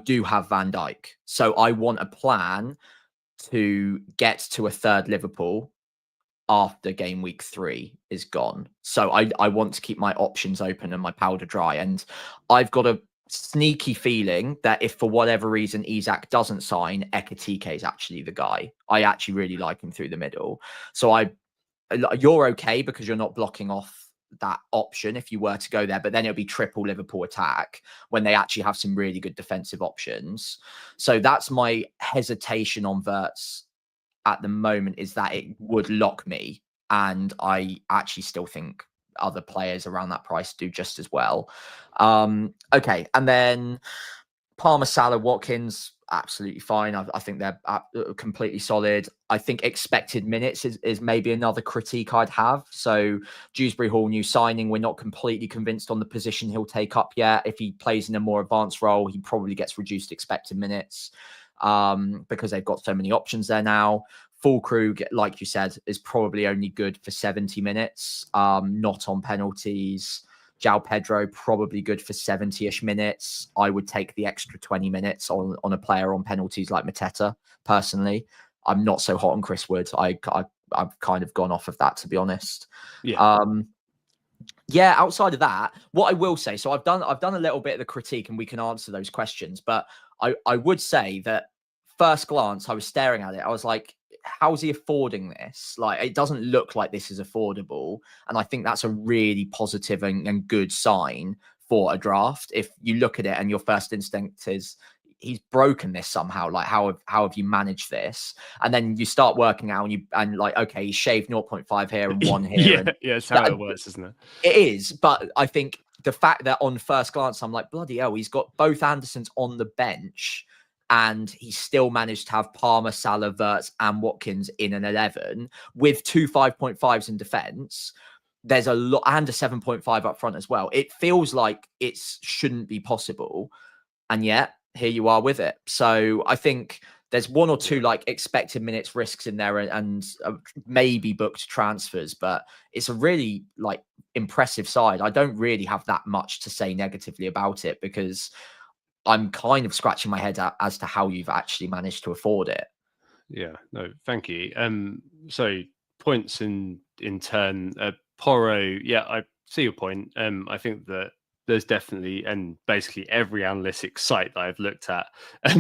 do have Van Dijk. So I want a plan to get to a third Liverpool after game week 3 is gone. So I want to keep my options open and my powder dry. And I've got a sneaky feeling that if for whatever reason Isak doesn't sign, Ekitike is actually the guy. I actually really like him through the middle. So you're okay because you're not blocking off that option if you were to go there, but then it'll be triple Liverpool attack when they actually have some really good defensive options. So that's my hesitation on Wirtz at the moment, is that it would lock me. And I actually still think other players around that price do just as well. Okay. And then Palmer, Salah, Watkins, absolutely fine. I think they're completely solid. I think expected minutes is maybe another critique I'd have. So Dewsbury Hall, new signing. We're not completely convinced on the position he'll take up yet. If he plays in a more advanced role, he probably gets reduced expected minutes because they've got so many options there now. Fulkrug, like you said, is probably only good for 70 minutes, not on penalties. João Pedro, probably good for 70-ish minutes. I would take the extra 20 minutes on a player on penalties like Mateta, personally. I'm not so hot on Chris Wood. I've kind of gone off of that, to be honest. Yeah. Outside of that, what I will say, so I've done a little bit of the critique and we can answer those questions, but I would say that first glance, I was staring at it. I was like, how's he affording this? Like, it doesn't look like this is affordable. And I think that's a really positive and good sign for a draft. If you look at it and your first instinct is, he's broken this somehow. Like, how have you managed this? And then you start working out and like, okay, he shaved 0.5 here and 1 here. Yeah, it's how it works, isn't it? It is. But I think the fact that on first glance, I'm like, bloody hell, he's got both Andersons on the bench, and he still managed to have Palmer, Salah, Wirtz, and Watkins in an 11 with 2 5.5s in defense. There's a lot, and a 7.5 up front as well. It feels like it shouldn't be possible, and yet here you are with it. So I think there's 1 or 2 like expected minutes risks in there, and maybe booked transfers, but it's a really like impressive side. I don't really have that much to say negatively about it, because I'm kind of scratching my head as to how you've actually managed to afford it. Yeah, no, thank you. So points in turn, Porro. Yeah, I see your point. I think that there's definitely, and basically every analytics site that I've looked at,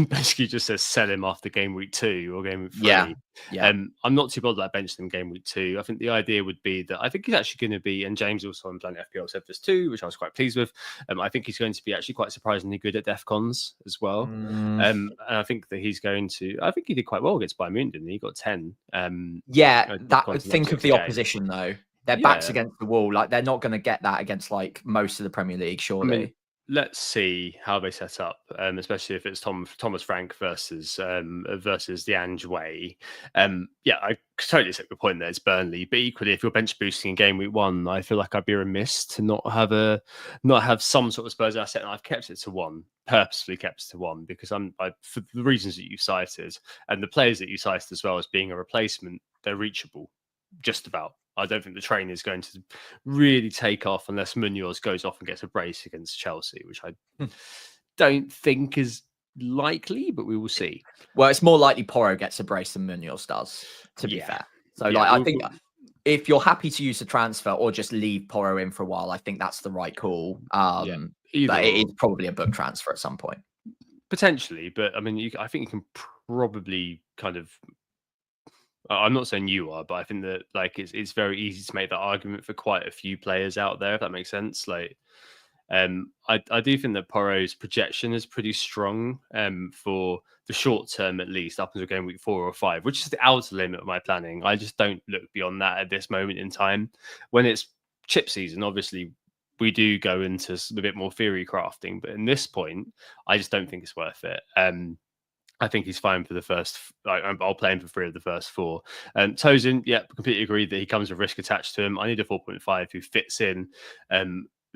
basically just says sell him after game week 2 or game week 3. Yeah. I'm not too bothered that I benched him game week 2. I think the idea would be that I think he's actually going to be, and James also on Planet FPL said this too, which I was quite pleased with. I think he's going to be actually quite surprisingly good at DEFCONs as well. And I think that he's going to, I think he did quite well against Bayern Munich, didn't he? He got 10. Think of the opposition though. Their backs against the wall. Like, they're not going to get that against like most of the Premier League, surely. I mean, let's see how they set up, especially if it's Thomas Frank versus the Ange way. I totally take the point there. It's Burnley, but equally, if you're bench boosting in game week 1, I feel like I'd be remiss to not have some sort of Spurs asset, and I've kept it to 1. Purposefully kept it to 1 because for the reasons that you cited and the players that you cited as well as being a replacement, they're reachable. Just about. I don't think the train is going to really take off unless Munoz goes off and gets a brace against Chelsea, which I don't think is likely, but we will see. Well, it's more likely Porro gets a brace than Munoz does, to be fair. So, I think if you're happy to use the transfer or just leave Porro in for a while, I think that's the right call. But it is probably a book transfer at some point. Potentially, but I mean, I think you can probably kind of. I'm not saying you are, but I think that like it's very easy to make that argument for quite a few players out there, if that makes sense. Like, I do think that Porro's projection is pretty strong for the short term, at least up until game week 4 or 5, which is the outer limit of my planning. I just don't look beyond that at this moment in time. When it's chip season, obviously we do go into a bit more theory crafting, but in this point, I just don't think it's worth it. I think he's fine for the first. I'll play him for 3 of the first 4. Tosin, yeah, completely agree that he comes with risk attached to him. I need a 4.5 who fits in,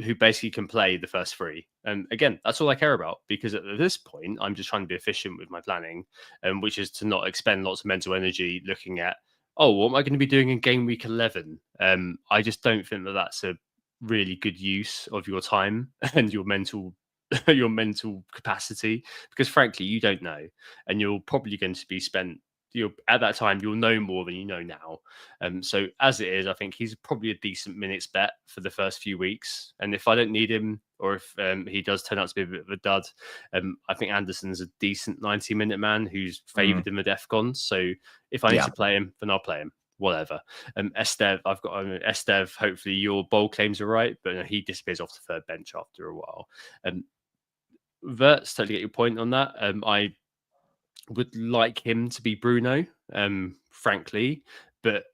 who basically can play the first 3. And again, that's all I care about, because at this point, I'm just trying to be efficient with my planning, which is to not expend lots of mental energy looking at, what am I going to be doing in game week 11? I just don't think that that's a really good use of your time and your mental capacity, because frankly you don't know, and you're probably going to be at that time you'll know more than you know now. So as it is, I think he's probably a decent minutes bet for the first few weeks, and if I don't need him, or if he does turn out to be a bit of a dud, I think Anderson's a decent 90-minute man who's favoured in the DEFCON. So if I need to play him, then I'll play him. Whatever. Estev, I've got Estev. Hopefully your bold claims are right, but he disappears off the third bench after a while. Verts, totally get your point on that. I would like him to be Bruno, frankly, but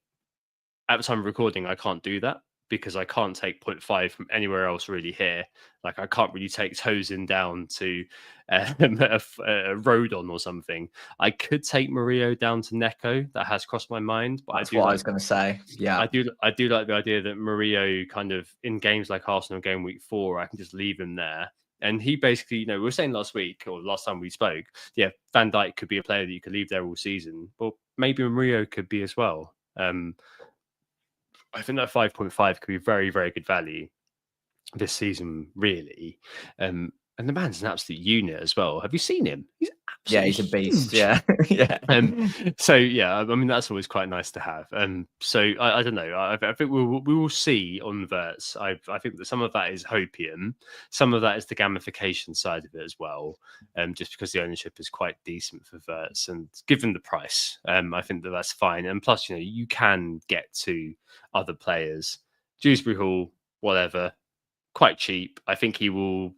at the time of recording, I can't do that because I can't take 0.5 from anywhere else really here. Like, I can't really take Tosin down to a Rodon or something. I could take Murillo down to Neko. That has crossed my mind. But That's what I was going to say. Yeah. I do like the idea that Murillo kind of, in games like Arsenal game week 4, I can just leave him there. And he basically, we were saying last week, or last time we spoke, Van Dijk could be a player that you could leave there all season. Well, maybe Murillo could be as well. I think that 5.5 could be very, very good value this season, really. And the man's an absolute unit as well. Have you seen him? He's a beast. Huge. Yeah. So I mean, that's always quite nice to have. So I don't know. I think we will see on Verts. I think that some of that is hopium, some of that is the gamification side of it as well. Just because the ownership is quite decent for Verts, and given the price, I think that that's fine. And plus, you can get to other players, Dewsbury Hall, whatever, quite cheap. I think he will.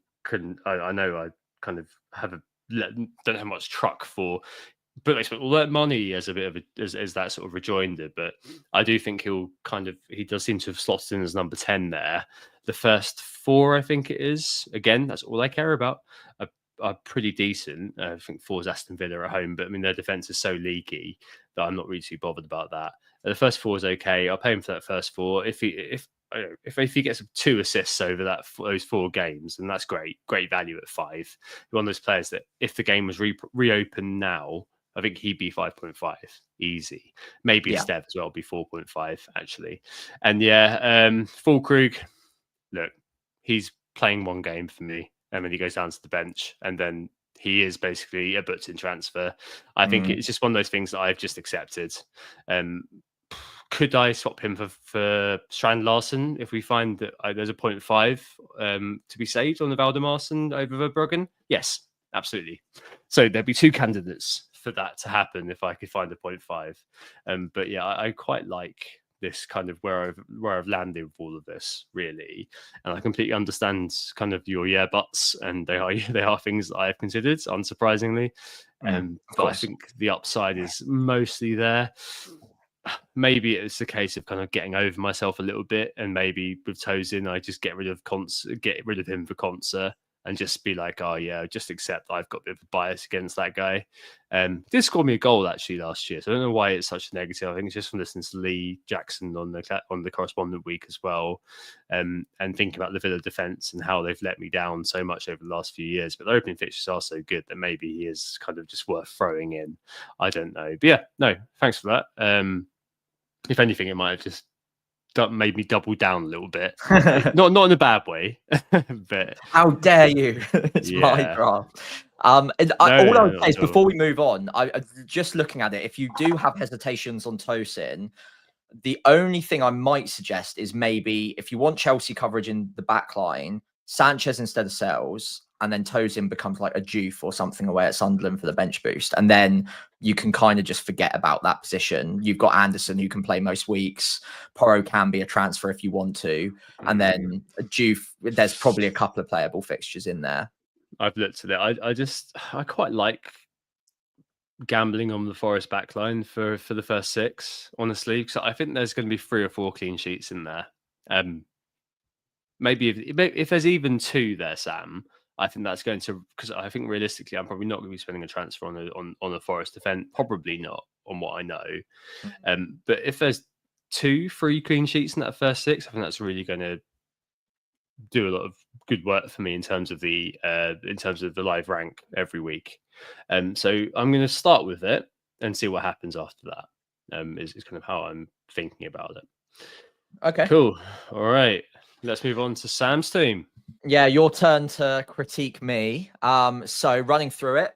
I know I kind of don't have much truck for, but I spent all that money as a bit of as that sort of rejoinder. But I do think he does seem to have slotted in as number 10 there. The first 4, I think it is. Again, that's all I care about. Are pretty decent. I think 4 is Aston Villa at home, but I mean their defense is so leaky that I'm not really too bothered about that. The first 4 is okay. I'll pay him for that first 4. If he gets 2 assists over those 4 games, then that's great value at 5. One of those players that if the game was reopened now, I think he'd be 5.5 easy. Maybe Steph as well be 4.5 actually. And Fulkrug, look, he's playing 1 game for me, and then he goes down to the bench, and then he is basically a built-in transfer. I think it's just one of those things that I've just accepted. Could I swap him for Strand Larson if we find that there's a 0.5 to be saved on the Valdemarsson over Verbruggen? Yes, absolutely. So there'd be 2 candidates for that to happen if I could find a 0.5. But I quite like this kind of where I've landed with all of this, really. And I completely understand kind of your buts, and they are things that I have considered, unsurprisingly. But I think the upside is mostly there. Maybe it's a case of kind of getting over myself a little bit, and maybe with Tosin, I just get rid of him for Concert and just be like, just accept I've got a bit of a bias against that guy. Did score me a goal actually last year, so I don't know why it's such a negative. I think it's just from listening to Lee Jackson on the correspondent week as well, and thinking about the Villa defence and how they've let me down so much over the last few years. But the opening fixtures are so good that maybe he is kind of just worth throwing in. I don't know, but no, thanks for that. If anything, it might have just made me double down a little bit. Not in a bad way, but how dare you? It's my yeah. draft. No, All I no, would not say is at all. before we move on, I just looking at it, if you do have hesitations on Tosin, the only thing I might suggest is maybe if you want Chelsea coverage in the back line, Sanchez instead of Sells, and then Tosin becomes like a Juve or something away at Sunderland for the bench boost. And then you can kind of just forget about that position. You've got Anderson who can play most weeks. Porro can be a transfer if you want to. And then Juve, there's probably a couple of playable fixtures in there. I've looked at it. I quite like gambling on the Forest backline for the first 6, honestly, because I think there's going to be 3 or 4 clean sheets in there. Maybe if there's even 2 there, Sam, I think that's going to, because I think realistically, I'm probably not going to be spending a transfer on a Forest defense. Probably not on what I know. But if there's 2, 3 clean sheets in that first 6, I think that's really going to do a lot of good work for me in terms of the live rank every week. So I'm going to start with it and see what happens after that. Is kind of how I'm thinking about it. Okay. Cool. All right. Let's move on to Sam's team. Yeah, your turn to critique me. So running through it,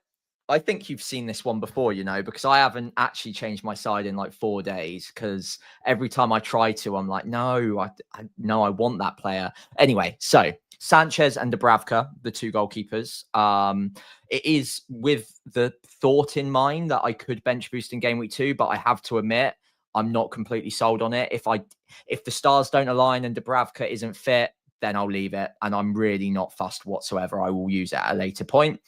I think you've seen this one before, because I haven't actually changed my side in like 4 days, because every time I try to, I'm like, no, I want that player. Anyway, so Sanchez and Dubravka, the 2 goalkeepers. It is with the thought in mind that I could bench boost in game week 2, but I have to admit, I'm not completely sold on it. If the stars don't align and Dubravka isn't fit, then I'll leave it. And I'm really not fussed whatsoever. I will use it at a later point.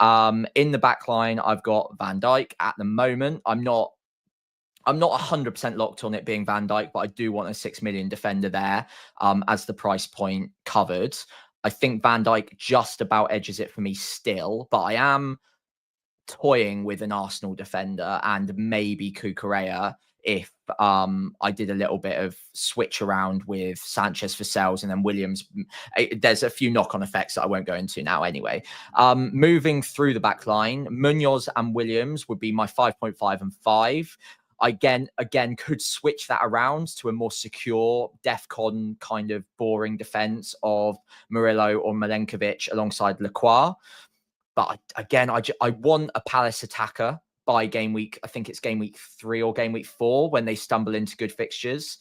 In the back line, I've got Van Dijk at the moment. I'm not 100% locked on it being Van Dijk, but I do want a 6 million defender there as the price point covered. I think Van Dijk just about edges it for me still, but I am toying with an Arsenal defender and maybe Cucurella if I did a little bit of switch around with Sanchez for Sells and then Williams. There's a few knock-on effects that I won't go into now anyway. Moving through the back line, Munoz and Williams would be my 5.5 and 5. Again, could switch that around to a more secure DEFCON kind of boring defense of Murillo or Milenkovic alongside Lacroix. But again, I want a Palace attacker by game week. I think it's game week 3 or game week 4 when they stumble into good fixtures.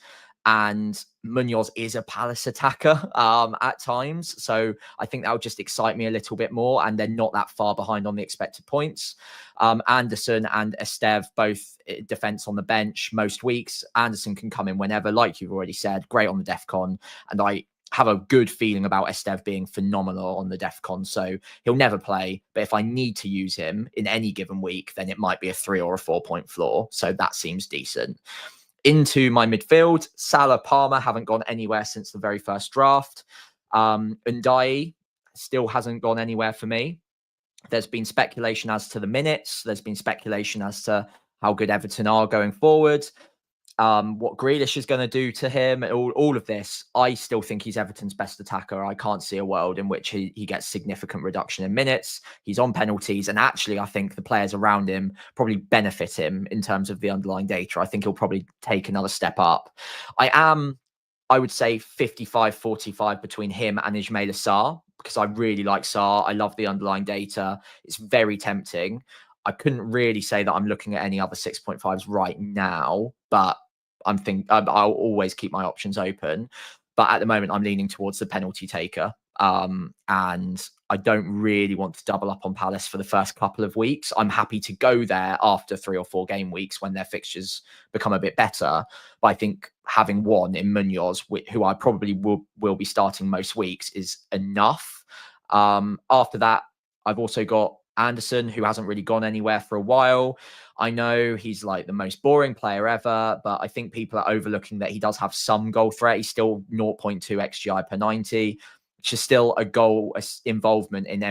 And Munoz is a Palace attacker at times. So I think that would just excite me a little bit more. And they're not that far behind on the expected points. Anderson and Esteve, both defense on the bench most weeks. Anderson can come in whenever, like you've already said, great on the DEFCON. And I have a good feeling about Esteve being phenomenal on the DEFCON. So he'll never play. But if I need to use him in any given week, then it might be a 3 or a 4 point floor. So that seems decent. Into my midfield, Salah, Palmer haven't gone anywhere since the very first draft. Ndiaye still hasn't gone anywhere for me. There's been speculation as to the minutes. There's been speculation as to how good Everton are going forward. What Grealish is going to do to him, all of this, I still think he's Everton's best attacker. I can't see a world in which he gets significant reduction in minutes. He's on penalties. And actually, I think the players around him probably benefit him in terms of the underlying data. I think he'll probably take another step up. I would say 55-45 between him and Ismaila Sarr, because I really like Sarr. I love the underlying data. It's very tempting. I couldn't really say that I'm looking at any other 6.5s right now, but I'll always keep my options open. But at the moment, I'm leaning towards the penalty taker. And I don't really want to double up on Palace for the first couple of weeks. I'm happy to go there after 3 or 4 game weeks when their fixtures become a bit better. But I think having one in Munoz, who I probably will be starting most weeks, is enough. After that, I've also got Anderson, who hasn't really gone anywhere for a while. I know he's like the most boring player ever, but I think people are overlooking that he does have some goal threat. He's still 0.2 XGI per 90, which is still a goal involvement in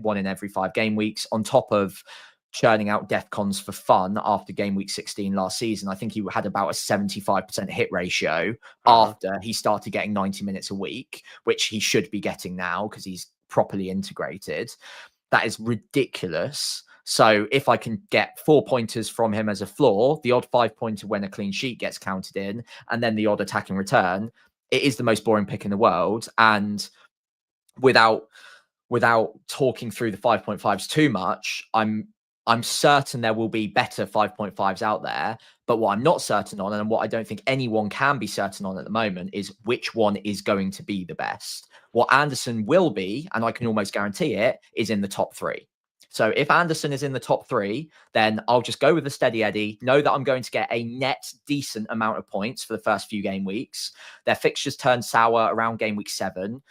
one in every 5 game weeks, on top of churning out DEFCONs for fun after game week 16 last season. I think he had about a 75% hit ratio after he started getting 90 minutes a week, which he should be getting now because he's properly integrated. That is ridiculous. So if I can get 4 pointers from him as a floor, the odd 5 pointer when a clean sheet gets counted in, and then the odd attacking return, it is the most boring pick in the world. And without talking through the 5.5s too much, I'm certain there will be better 5.5s out there. But what I'm not certain on, and what I don't think anyone can be certain on at the moment, is which one is going to be the best. What Anderson will be, and I can almost guarantee it, is in the top 3. So if Anderson is in the top 3, then I'll just go with the steady Eddie, know that I'm going to get a net decent amount of points for the first few game weeks. Their fixtures turn sour around game week 7.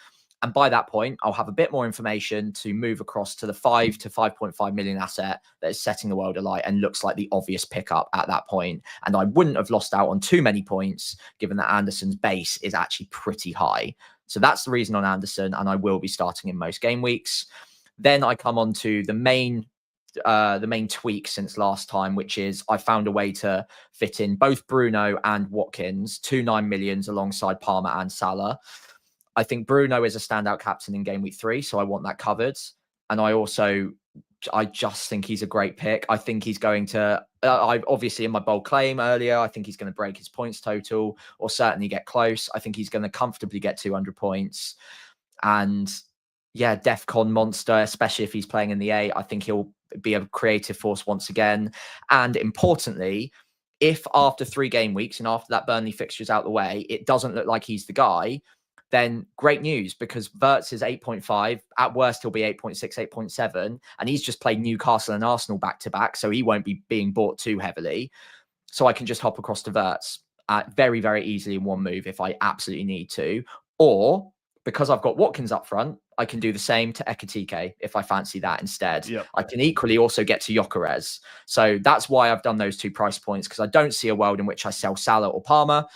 And by that point, I'll have a bit more information to move across to the 5 to 5.5 million asset that is setting the world alight and looks like the obvious pickup at that point. And I wouldn't have lost out on too many points, given that Anderson's base is actually pretty high. So that's the reason on Anderson, and I will be starting in most game weeks. Then I come on to the main tweak since last time, which is I found a way to fit in both Bruno and Watkins, 2 9 millions alongside Palmer and Salah. I think Bruno is a standout captain in game week 3, so I want that covered. And I just think he's a great pick. I think he's going to, I obviously in my bold claim earlier, I think he's going to break his points total or certainly get close. I think he's going to comfortably get 200 points. And yeah, DEFCON monster, especially if he's playing in the 8. I think he'll be a creative force once again. And importantly, if after 3 game weeks and after that Burnley fixture is out the way, it doesn't look like he's the guy, then great news, because Wirtz is 8.5. At worst, he'll be 8.6, 8.7. And he's just played Newcastle and Arsenal back-to-back, so he won't be being bought too heavily. So I can just hop across to Wirtz very, very easily in one move if I absolutely need to. Or, because I've got Watkins up front, I can do the same to Ekitike if I fancy that instead. Yep. I can equally also get to Gyökeres. So that's why I've done those 2 price points, because I don't see a world in which I sell Salah or Palmer,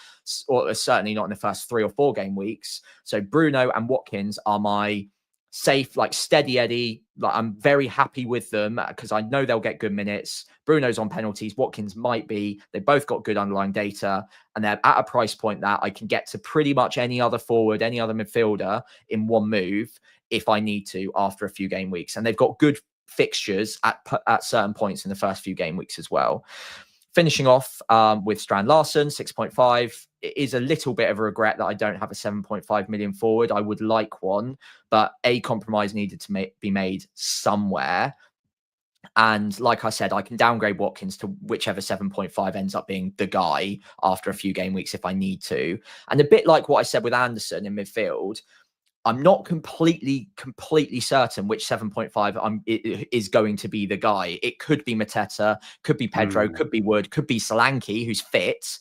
or certainly not in the first 3 or 4 game weeks. So Bruno and Watkins are my safe, like steady Eddie. Like I'm very happy with them because I know they'll get good minutes. Bruno's on penalties. Watkins might be. They both got good underlying data, and they're at a price point that I can get to pretty much any other forward, any other midfielder in one move if I need to after a few game weeks. And they've got good fixtures at certain points in the first few game weeks as well. Finishing off with Strand Larsen, 6.5. It is a little bit of a regret that I don't have a 7.5 million forward. I would like one, but a compromise needed to be made somewhere. And like I said, I can downgrade Watkins to whichever 7.5 ends up being the guy after a few game weeks if I need to. And a bit like what I said with Anderson in midfield, I'm not completely certain which 7.5 is going to be the guy. It could be Mateta, could be Pedro, could be Wood, could be Solanke, who's fit.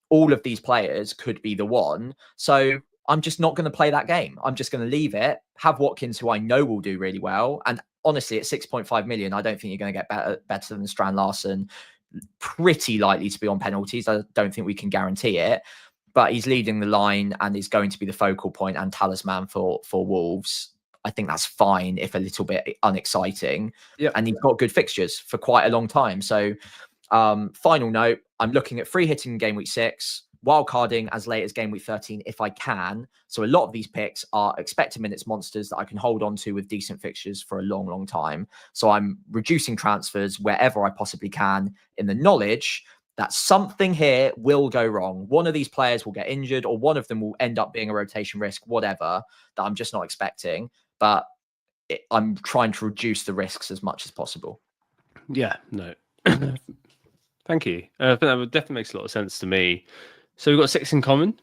All of these players could be the one. So I'm just not going to play that game. I'm just going to leave it, have Watkins, who I know will do really well. And honestly, at 6.5 million, I don't think you're going to get better than Strand Larsen. Pretty likely to be on penalties. I don't think we can guarantee it. But he's leading the line and is going to be the focal point and talisman for Wolves. I think that's fine, if a little bit unexciting. Yep. And he's got good fixtures for quite a long time. So final note, I'm looking at free hitting in game week 6, wildcarding as late as game week 13 if I can. So a lot of these picks are expected minutes monsters that I can hold on to with decent fixtures for a long, long time. So I'm reducing transfers wherever I possibly can in the knowledge that something here will go wrong. One of these players will get injured, or one of them will end up being a rotation risk, whatever, that I'm just not expecting. But I'm trying to reduce the risks as much as possible. Yeah, no. Thank you. I think that definitely makes a lot of sense to me. So we've got 6 in common,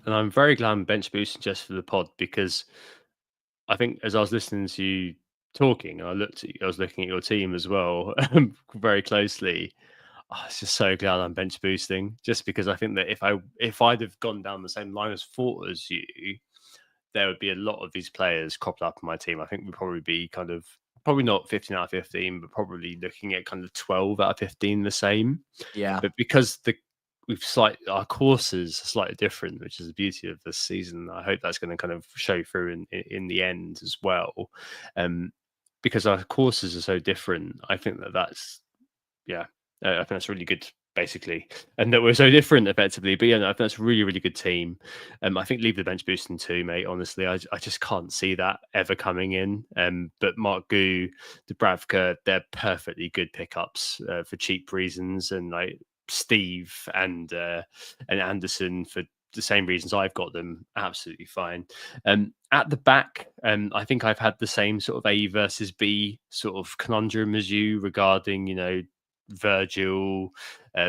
and I'm very glad I'm bench boosting just for the pod, because I think as I was listening to you talking, I was looking at your team as well very closely. I was just so glad I'm bench boosting, just because I think that if I'd have gone down the same line of thought as you, there would be a lot of these players cropped up in my team. I think we'd probably be probably not 15 out of 15, but probably looking at kind of 12 out of 15 the same. Yeah. But because our courses are slightly different, which is the beauty of this season, I hope that's going to kind of show through in the end as well. Because our courses are so different, I think that's I think that's really good basically, and that we're so different effectively. But yeah, no, I think that's a really, really good team. I think leave the bench boosting too, mate. Honestly, I just can't see that ever coming in. But Mark Gu, Dubravka, they're perfectly good pickups for cheap reasons, and like Steve and Anderson for the same reasons I've got them, absolutely fine. At the back, I think I've had the same sort of A versus B sort of conundrum as you regarding, Virgil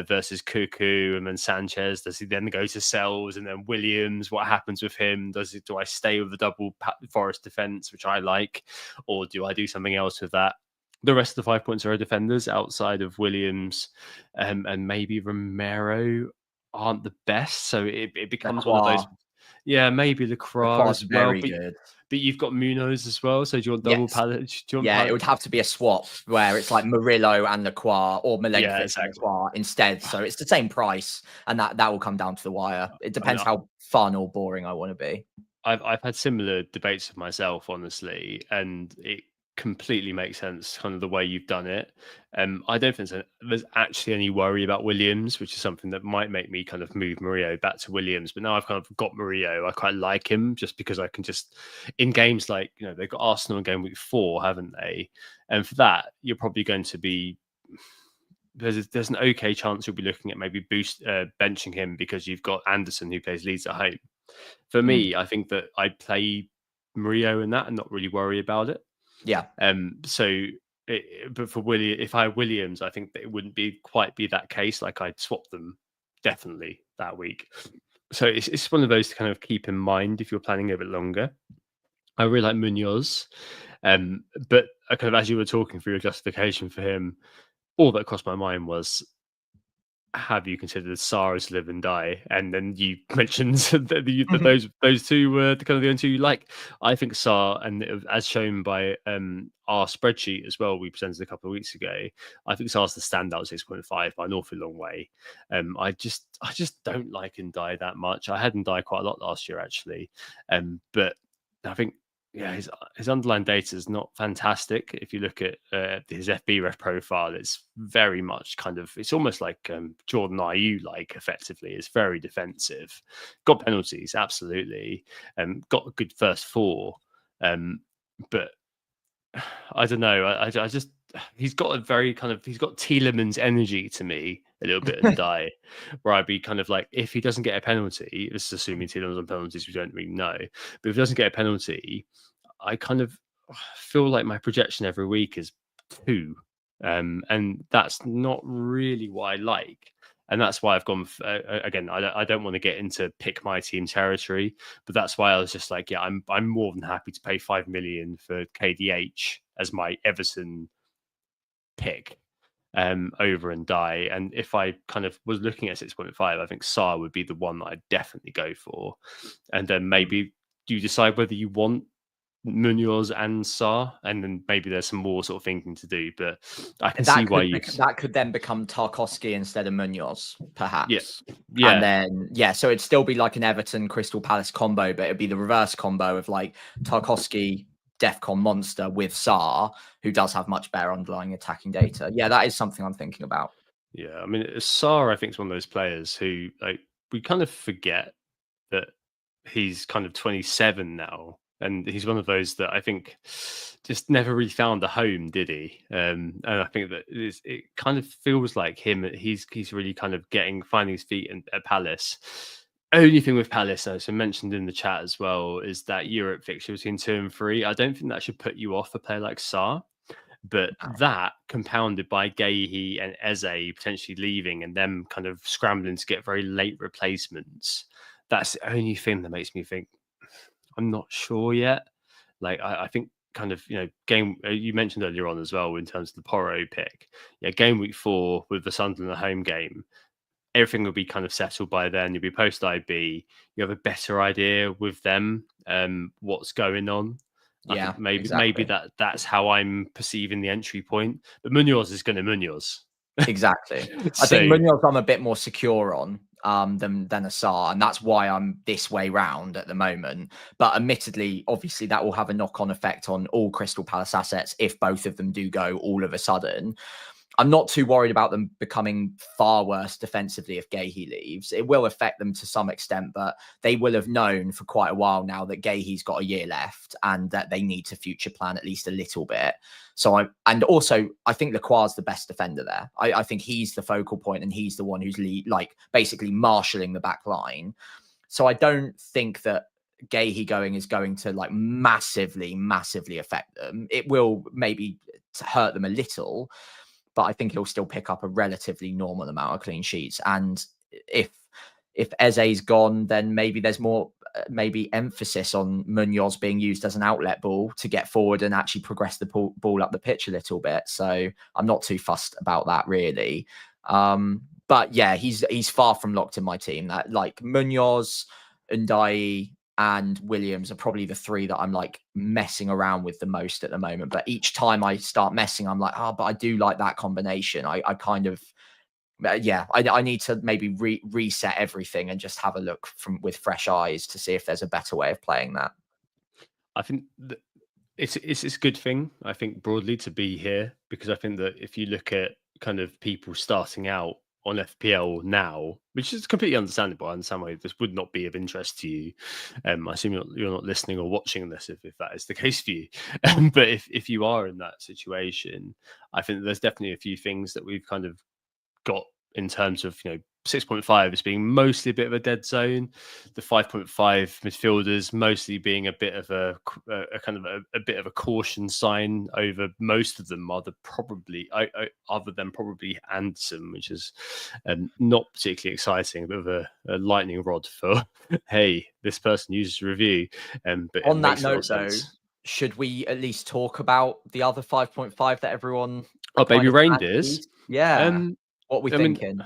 versus Cuckoo, and then Sanchez. Does he then go to Sells, and then Williams? What happens with him? Do I stay with the double Forest defense, which I like, or do I do something else with that? The rest of the 5 points are defenders outside of Williams, and maybe Romero aren't the best, so it becomes one of those. Yeah, maybe Lacroix as well, very good. but you've got Munoz as well. So do you want double palette? It would have to be a swap where it's like Murillo and Lacroix, or Milenkovic and Lacroix instead. So it's the same price, and that will come down to the wire. It depends how fun or boring I want to be. I've had similar debates with myself, honestly, and it completely makes sense, kind of the way you've done it. I don't think there's actually any worry about Williams, which is something that might make me kind of move Murillo back to Williams. But now I've kind of got Murillo, I quite like him just because I can just, in games like, they've got Arsenal in game week 4, haven't they? And for that, you're probably going to be, there's an okay chance you'll be looking at maybe benching him because you've got Anderson who plays Leeds at home. For me, I think that I'd play Murillo in that and not really worry about it. Yeah. But for William, if I had Williams, I think that it wouldn't quite be that case. Like I'd swap them definitely that week. So it's one of those to kind of keep in mind if you're planning a bit longer. I really like Munoz, but I kind of, as you were talking through your justification for him, all that crossed my mind was, have you considered Sarr as live and die? And then you mentioned that those two were kind of the only two you like. I think Sarr, and as shown by our spreadsheet as well, we presented a couple of weeks ago, I think Sarr's the standout 6.5 by an awful long way. I just don't like Ndai that much. I had Ndai quite a lot last year actually, but I think his underlying data is not fantastic. If you look at his FB ref profile, it's very much it's almost like Jordan Ayew, like effectively. It's very defensive. Got penalties, absolutely. Got a good first 4. But I don't know. I just, he's got he's got Tielemans energy to me a little bit and die, where I'd be kind of like, if he doesn't get a penalty, this is assuming Tielemans on penalties, we don't really know, but if he doesn't get a penalty, I kind of feel like my projection every week is 2. And that's not really what I like. And that's why I've gone, again, I don't want to get into pick my team territory, but that's why I was just like, I'm more than happy to pay 5 million for KDH as my Everton pick over Ndai. And if I kind of was looking at 6.5, I think Sarr would be the one that I'd definitely go for. And then maybe you decide whether you want Munoz and Sarr, and then maybe there's some more sort of thinking to do, but I can see why that could then become Tarkowski instead of Munoz, perhaps. Yeah. And then so it'd still be like an Everton Crystal Palace combo, but it'd be the reverse combo of like Tarkowski, Defcon monster with Sarr, who does have much better underlying attacking data. Yeah, that is something I'm thinking about. Yeah, I mean, Sarr, I think, is one of those players who, like, we kind of forget that he's kind of 27 now. And he's one of those that I think just never really found a home, did he? And I think that it kind of feels like him. He's really kind of finding his feet at Palace. Only thing with Palace, though, so mentioned in the chat as well, is that Europe fixture between 2 and 3. I don't think that should put you off a player like Sarr. But that compounded by Gahey and Eze potentially leaving and them kind of scrambling to get very late replacements, that's the only thing that makes me think, I'm not sure yet. Like, I think kind of, you mentioned earlier on as well in terms of the Porro pick. Yeah, game week 4 with the Sunderland home game, everything will be kind of settled by then. You'll be post IB. You have a better idea with them, what's going on. Yeah, maybe that's how I'm perceiving the entry point. But Munoz is going to Munoz. Exactly. I think Munoz I'm a bit more secure on than a Sarr, and that's why I'm this way round at the moment. But admittedly, obviously, that will have a knock-on effect on all Crystal Palace assets if both of them do go all of a sudden. I'm not too worried about them becoming far worse defensively if Gahey leaves. It will affect them to some extent, but they will have known for quite a while now that Gahey's got a year left and that they need to future plan at least a little bit. So I think Lacroix's the best defender there. I think he's the focal point and he's the one who's basically marshalling the back line. So I don't think that Gahey going is going to like massively affect them. It will maybe hurt them a little, but I think he'll still pick up a relatively normal amount of clean sheets. And if Eze's gone, then maybe there's more emphasis on Munoz being used as an outlet ball to get forward and actually progress the ball up the pitch a little bit. So I'm not too fussed about that really. But yeah, he's far from locked in my team. That like Munoz, Ndiaye, and Williams are probably the three that I'm like messing around with the most at the moment. But each time I start messing, I'm like, but I do like that combination. I kind of, I need to maybe reset everything and just have a look with fresh eyes to see if there's a better way of playing that. I think it's a good thing, I think, broadly to be here, because I think that if you look at kind of people starting out on FPL now, which is completely understandable. I understand why this would not be of interest to you. I assume you're not listening or watching this if that is the case for you. But if you are in that situation, I think there's definitely a few things that we've kind of got in terms of 6.5 as being mostly a bit of a dead zone, the 5.5 midfielders mostly being a bit of a kind of a bit of a caution sign over most of them are other than probably Anderson, which is not particularly exciting, a bit of a lightning rod for hey, this person uses review. But on that note though, should we at least talk about the other 5.5 that everyone Baby Reindeers? Yeah. What we thinking?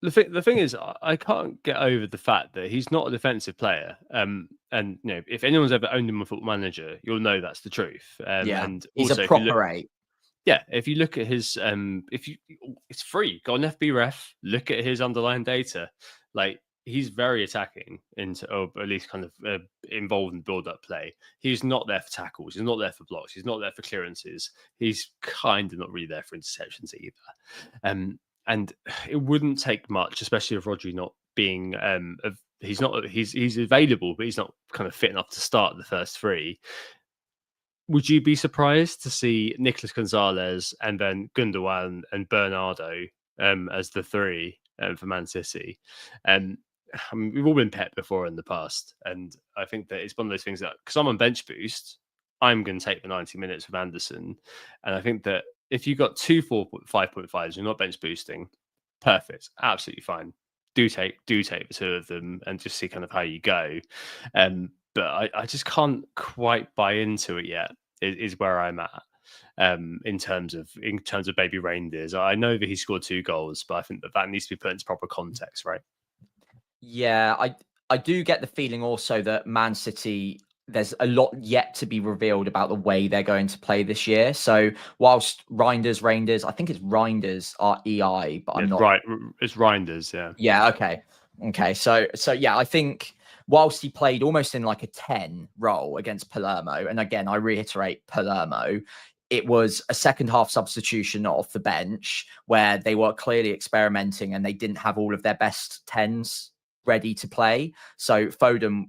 The thing is, I can't get over the fact that he's not a defensive player. And if anyone's ever owned him on Football Manager, you'll know that's the truth. And he's also, a proper 8. Yeah, if you look at his, it's free. Go on FBref, look at his underlying data. Like he's very attacking, or at least kind of involved in build-up play. He's not there for tackles. He's not there for blocks. He's not there for clearances. He's kind of not really there for interceptions either. And it wouldn't take much, especially if Rodri not being he's available, but he's not kind of fit enough to start the first 3. Would you be surprised to see Nicolas Gonzalez and then Gundogan and Bernardo as the 3 for Man City? I mean, we've all been Pep before in the past, and I think that it's one of those things that because I'm on bench boost, I'm going to take the 90 minutes with Anderson, and I think that if you got 2 5.5s, you're not bench boosting, perfect, absolutely fine. Do take the 2 of them and just see kind of how you go. But I just can't quite buy into it yet. Is where I'm at in terms of Baby Reindeers. I know that he scored 2 goals, but I think that needs to be put into proper context, right? Yeah, I do get the feeling also that Man City, there's a lot yet to be revealed about the way they're going to play this year. So whilst Reinders, I think it's Reinders, REI, but I'm not right. It's Reinders, yeah. Yeah. Okay. So yeah, I think whilst he played almost in like a 10 role against Palermo, and again, I reiterate Palermo, it was a second half substitution off the bench where they were clearly experimenting and they didn't have all of their best 10s ready to play. So Foden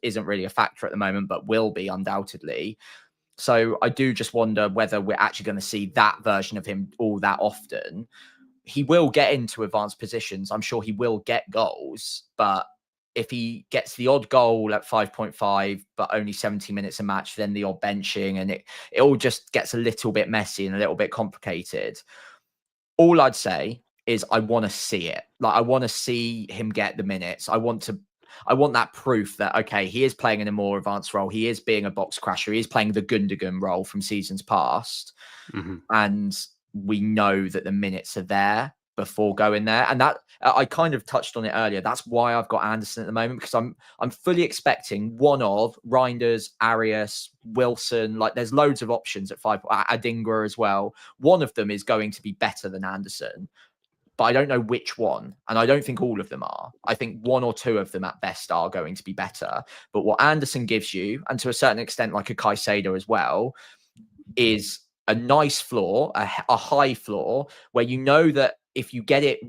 isn't really a factor at the moment, but will be undoubtedly. So I do just wonder whether we're actually going to see that version of him all that often. He will get into advanced positions. I'm sure he will get goals, but if he gets the odd goal at 5.5, but only 70 minutes a match, then the odd benching, and it all just gets a little bit messy and a little bit complicated. All I'd say is I want to see it. Like I want to see him get the minutes. I want that proof that, okay, he is playing in a more advanced role. He is being a box crasher. He is playing the Gundogan role from seasons past. Mm-hmm. And we know that the minutes are there before going there. And that I kind of touched on it earlier. That's why I've got Anderson at the moment, because I'm fully expecting one of Reinders, Arias, Wilson. Like there's loads of options at 5. Adingra as well. One of them is going to be better than Anderson, but I don't know which one. And I don't think all of them are. I think 1 or 2 of them at best are going to be better. But what Anderson gives you, and to a certain extent, like a Caicedo as well, is a nice floor, a high floor, where you know that if you get it,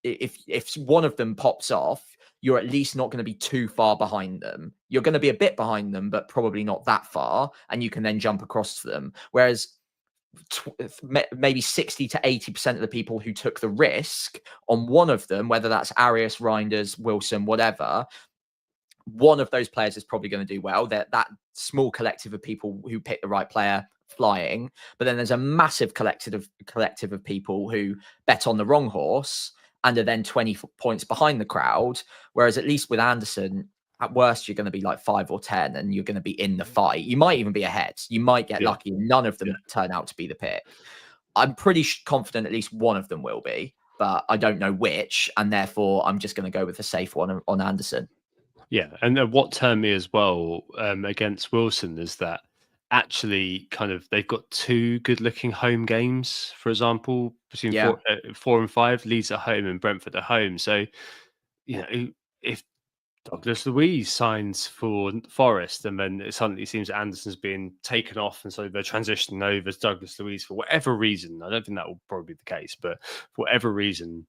if one of them pops off, you're at least not going to be too far behind them. You're going to be a bit behind them, but probably not that far, and you can then jump across to them. Whereas maybe 60 to 80% of the people who took the risk on one of them, whether that's Arias, Reinders, Wilson, whatever, one of those players is probably going to do well. That small collective of people who pick the right player flying, but then there's a massive collective of people who bet on the wrong horse and are then 20 points behind the crowd. Whereas at least with Anderson, at worst, you're going to be like 5 or 10 and you're going to be in the fight. You might even be ahead. You might get lucky. None of them turn out to be the pick. I'm pretty confident at least one of them will be, but I don't know which. And therefore, I'm just going to go with the safe one on Anderson. Yeah. And what turned me as well against Wilson is that actually kind of they've got 2 good looking home games, for example, between 4 and 5, Leeds at home and Brentford at home. So, if Douglas Luiz signs for Forest and then it suddenly seems that Anderson's being taken off and so they're transitioning over to Douglas Luiz for whatever reason, I don't think that will probably be the case, but for whatever reason,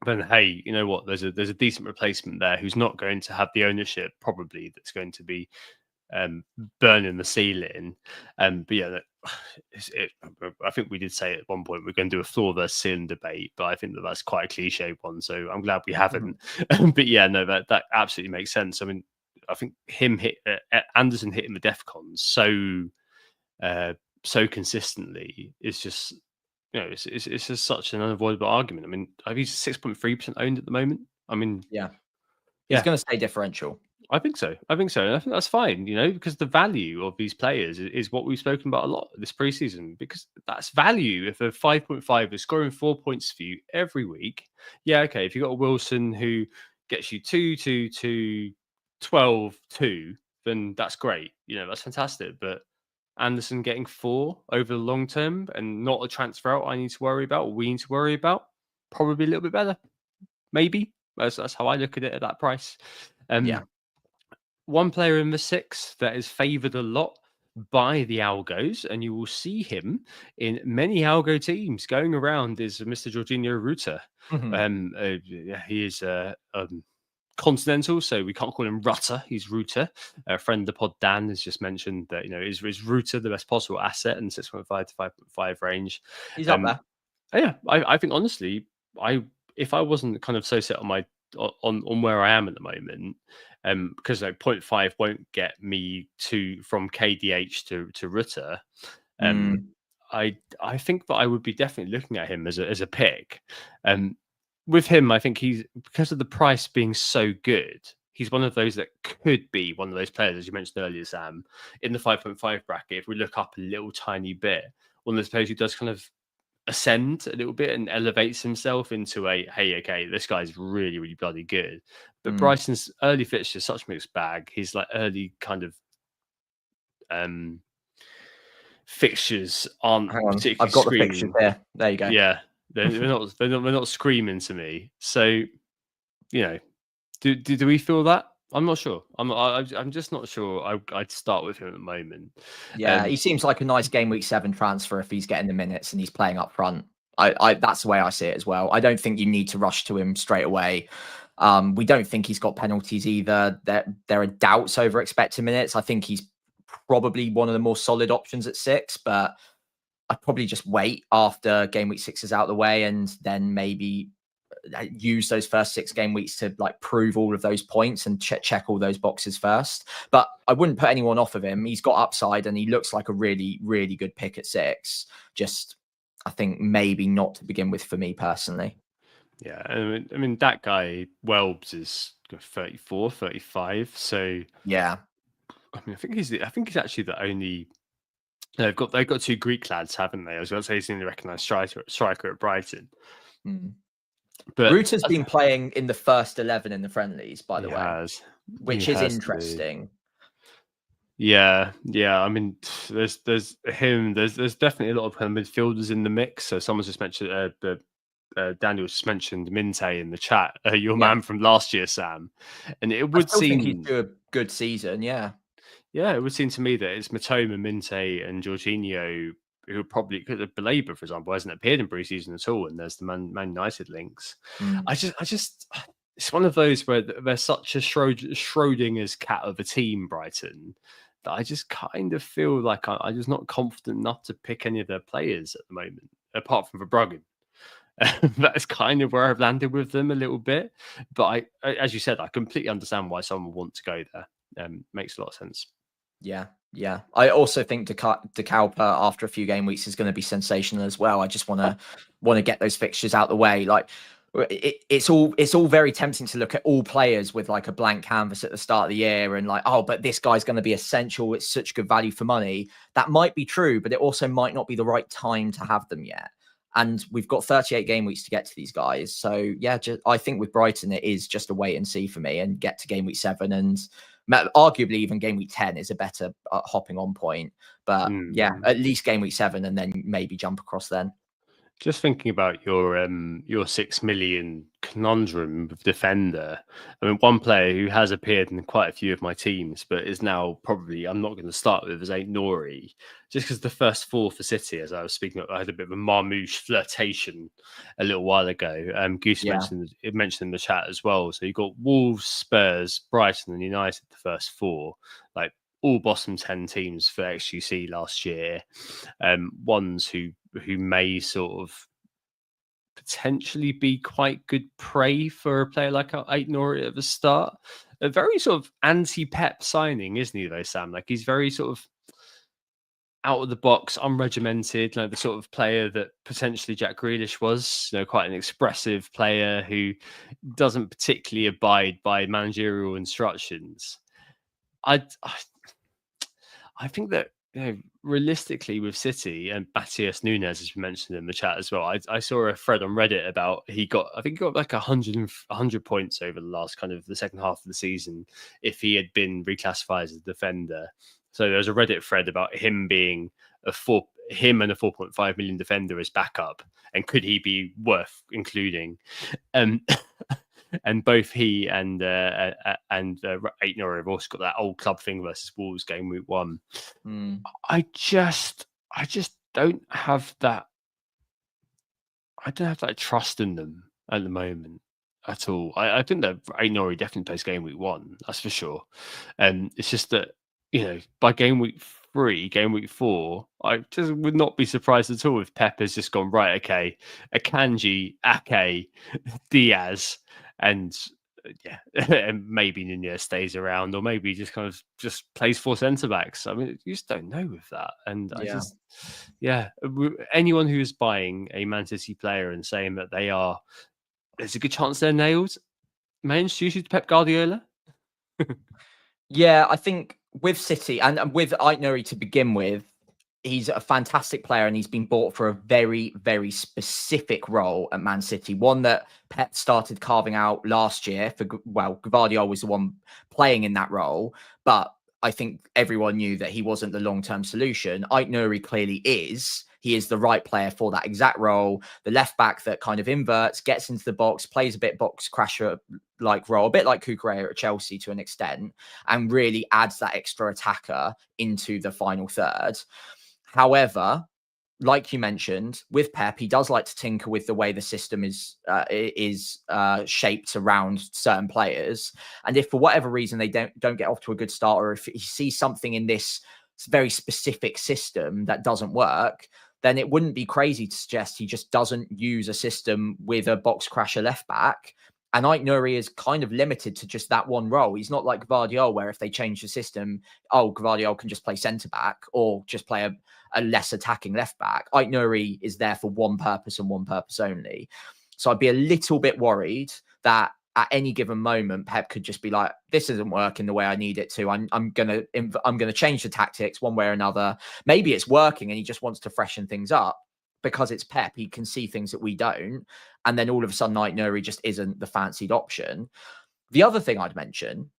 then hey, you know what, there's a decent replacement there who's not going to have the ownership probably that's going to be burning the ceiling. But yeah, I think we did say at one point we're going to do a floor versus ceiling debate, but I think that's quite a cliche one, so I'm glad we haven't. But yeah, no, that absolutely makes sense. I mean, I think Anderson hitting the DEFCONs so consistently is just, it's just such an unavoidable argument. I mean, I think he's 6.3% owned at the moment. I mean, he's going to stay differential. I think so. And I think that's fine, because the value of these players is what we've spoken about a lot this preseason, because that's value. If a 5.5 is scoring 4 points for you every week, okay. If you've got a Wilson who gets you 2, 12, 2, then that's great. That's fantastic. But Anderson getting 4 over the long term and not a transfer out I need to worry about, or we need to worry about, probably a little bit better. Maybe. That's how I look at it at that price. One player in the 6 that is favoured a lot by the algos, and you will see him in many algo teams going around, is Mr. Jorginho Rutter. He is continental, so we can't call him Rutter. He's Rutter. A friend of the pod, Dan, has just mentioned that is Rutter the best possible asset in 6.5 to 5.5 range. He's up there. Yeah, I think honestly, if I wasn't kind of so set on my on where I am at the moment, because 0.5 won't get me from KDH to Rutter, I think that I would be definitely looking at him as a pick. With him, I think he's, because of the price being so good, he's one of those that could be one of those players, as you mentioned earlier, Sam, in the 5.5 bracket. If we look up a little tiny bit, one of those players who does kind of ascend a little bit and elevates himself into okay, this guy's really, really bloody good. But Brighton's early fixture is such a mixed bag. His early kind of fixtures aren't particularly. I've got screaming. the fixtures there. There you go. Yeah, they're not screaming to me. So, do we feel that? I'm not sure. I'm just not sure. I'd start with him at the moment. Yeah, he seems like a nice game week 7 transfer if he's getting the minutes and he's playing up front. That's the way I see it as well. I don't think you need to rush to him straight away. We don't think he's got penalties either. There are doubts over expected minutes. I think he's probably one of the more solid options at 6, but I'd probably just wait after game week 6 is out of the way and then maybe use those first 6 game weeks to prove all of those points and check all those boxes first. But I wouldn't put anyone off of him. He's got upside and he looks like a really, really good pick at 6. Just, I think maybe not to begin with for me personally. Yeah, I mean that guy Welbs is 34, 35. So yeah, I mean, I think he's actually the only. They've got 2 Greek lads, haven't they? I was going to say he's the only recognised striker at Brighton. But Rutter's been playing in the first 11 in the friendlies, by the way, which is interesting. Yeah. I mean, there's him. There's definitely a lot of kind of midfielders in the mix. So someone's just mentioned Daniel just mentioned Minte in the chat, your man from last year, Sam. And it would seem he'd do a good season. Yeah, it would seem to me that it's Matoma, Minte, and Jorginho who probably could have Belabor, for example, hasn't appeared in preseason at all, and there's the Man United links. I just, it's one of those where they're such a Schrodinger's cat of a team, Brighton, that I just kind of feel like I'm just not confident enough to pick any of their players at the moment, apart from Verbruggen. That's kind of where I've landed with them a little bit. But as you said, I completely understand why someone would want to go there. Makes a lot of sense. Yeah. I also think De Kalper after a few game weeks is going to be sensational as well. I just want to get those fixtures out the way. Like it's all very tempting to look at all players with like a blank canvas at the start of the year and like, oh, but this guy's going to be essential. It's such good value for money. That might be true, but it also might not be the right time to have them yet. And we've got 38 game weeks to get to these guys. So yeah, I think with Brighton, it is just a wait and see for me and get to game week 7 and arguably even game week 10 is a better hopping on point. But yeah, at least game week 7 and then maybe jump across then. Just thinking about your 6 million conundrum with defender. I mean, one player who has appeared in quite a few of my teams, but is now probably I'm not going to start with is Aït-Nouri, just because the first 4 for City, as I was speaking of, I had a bit of a Marmouche flirtation a little while ago. Goose mentioned in the chat as well. So you got Wolves, Spurs, Brighton, and United the first 4, like all bottom 10 teams for XGC last year. Ones who may sort of potentially be quite good prey for a player like Aït-Nouri at the start. A very sort of anti-Pep signing, isn't he, though, Sam? Like, he's very sort of out of the box, unregimented, like the sort of player that potentially Jack Grealish was, quite an expressive player who doesn't particularly abide by managerial instructions. I think that realistically with City and Matthias Nunes, as we mentioned in the chat as well, I saw a thread on Reddit about he got like 100 points over the last kind of the second half of the season if he had been reclassified as a defender. So there was a Reddit thread about him being him and a 4.5 million defender as backup, and could he be worth including? And both he and Aït-Nouri have also got that old club thing versus Wolves game week 1. I just don't have that. I don't have that trust in them at the moment at all. I think that Aït-Nouri definitely plays game week 1. That's for sure. And it's just that, by game week 3, game week 4, I just would not be surprised at all if Pep has just gone, right, okay, Akanji, Ake, Diaz, and and maybe Nunez stays around, or maybe just kind of just plays 4 centre backs. I mean, you just don't know with that. And anyone who is buying a Man City player and saying that there's a good chance they're nailed, may I introduce you to Pep Guardiola? Yeah, I think with City and with Aït-Nouri to begin with, he's a fantastic player and he's been bought for a very, very specific role at Man City. One that Pep started carving out last year Gvardiol was the one playing in that role, but I think everyone knew that he wasn't the long-term solution. Aït-Nouri clearly is. He is the right player for that exact role. The left back that kind of inverts, gets into the box, plays a bit box crasher like role, a bit like Cucurella at Chelsea to an extent, and really adds that extra attacker into the final third. However, like you mentioned, with Pep, he does like to tinker with the way the system is shaped around certain players. And if for whatever reason they don't get off to a good start, or if he sees something in this very specific system that doesn't work, then it wouldn't be crazy to suggest he just doesn't use a system with a box crasher left back. And Aït-Nouri is kind of limited to just that one role. He's not like Gvardiol, where if they change the system, Gvardiol can just play centre back or just play a less attacking left back. Aït-Nouri is there for one purpose and one purpose only. So I'd be a little bit worried that at any given moment, Pep could just be like, "This isn't working the way I need it to. I'm gonna change the tactics one way or another. Maybe it's working, and he just wants to freshen things up." Because it's Pep, he can see things that we don't. And then all of a sudden, Aït-Nouri just isn't the fancied option. The other thing I'd mention,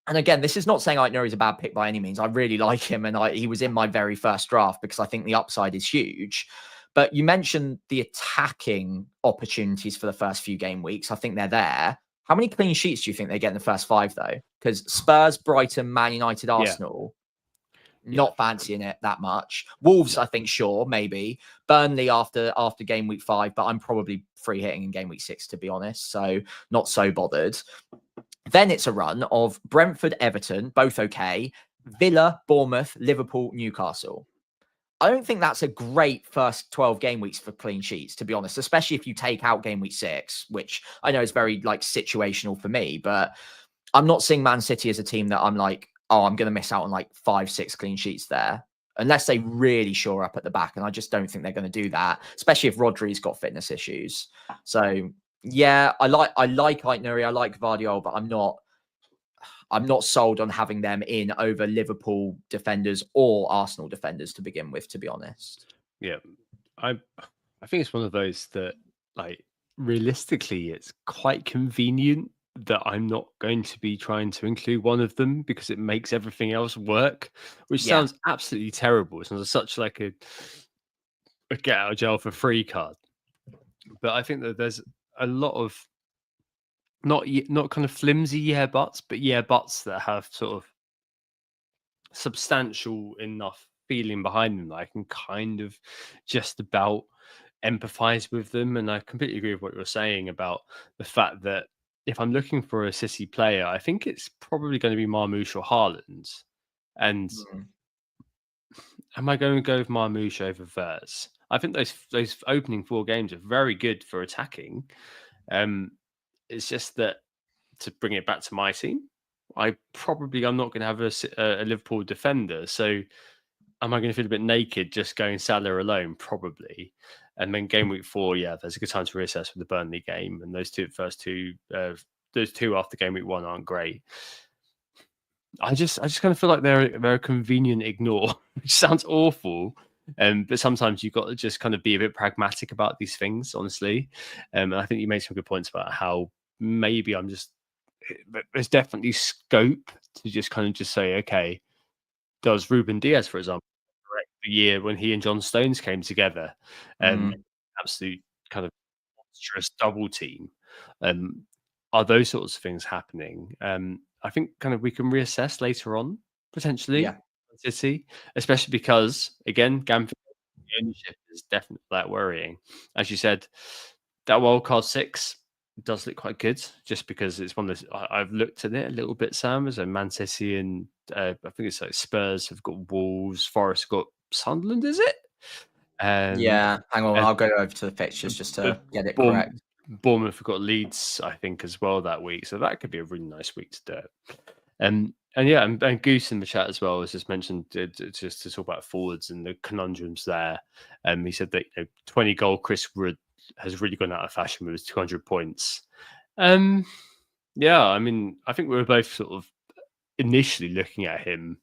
and again, this is not saying Aït-Nouri is a bad pick by any means. I really like him, and he was in my very first draft because I think the upside is huge. But you mentioned the attacking opportunities for the first few game weeks. I think they're there. How many clean sheets do you think they get in the first 5, though? Because Spurs, Brighton, Man United, Arsenal. Not fancying it that much. Wolves, I think, sure, maybe. Burnley after game week 5, but I'm probably free hitting in game week 6, to be honest. So not so bothered. Then it's a run of Brentford, Everton, both okay. Villa, Bournemouth, Liverpool, Newcastle. I don't think that's a great first 12 game weeks for clean sheets, to be honest, especially if you take out game week 6, which I know is very like situational for me, but I'm not seeing Man City as a team that I'm like, oh, I'm going to miss out on like 5-6 clean sheets there, unless they really shore up at the back. And I just don't think they're going to do that, especially if Rodri's got fitness issues. So yeah, I like Aït-Nouri, I like Vardiol, but I'm not sold on having them in over Liverpool defenders or Arsenal defenders to begin with, to be honest. Yeah, I think it's one of those that, like, realistically, it's quite convenient that I'm not going to be trying to include one of them because it makes everything else work, which Yeah. sounds absolutely terrible. It sounds such like a get out of jail for free card. But I think that there's a lot of not kind of flimsy buts, but buts that have sort of substantial enough feeling behind them that I can kind of just about empathize with them. And I completely agree with what you're saying about the fact that if I'm looking for a City player, I think it's probably going to be Marmoush or Haaland. And am I going to go with Marmoush over Verts? I think those opening 4 games are very good for attacking. It's just that, to bring it back to my team, I'm not going to have a Liverpool defender. So am I going to feel a bit naked just going Salah alone? Probably. And then game week 4, there's a good time to reassess with the Burnley game. And those two after game week 1 aren't great. I just kind of feel like they're a convenient ignore, which sounds awful. But sometimes you've got to just kind of be a bit pragmatic about these things, honestly. And I think you made some good points about how maybe there's definitely scope to just kind of just say, okay, does Ruben Diaz, for example, correct the year when he and John Stones came together, absolute kind of monstrous double team? Are those sorts of things happening? I think kind of we can reassess later on, potentially, City, especially because, again, Gamfield ownership is definitely that worrying. As you said, that wildcard 6 does look quite good, just because it's one of those. I've looked at it a little bit, Sam. So Man City and I think it's like Spurs have got Wolves, Forest got Sunderland, is it? Hang on, I'll go over to the fixtures just to get it correct. Bournemouth have got Leeds, I think, as well that week, so that could be a really nice week to do it. And Goose in the chat as well has just mentioned just to talk about forwards and the conundrums there. He said that 20-goal Chris Wood has really gone out of fashion with his 200 points. I mean, I think we were both sort of initially looking at him,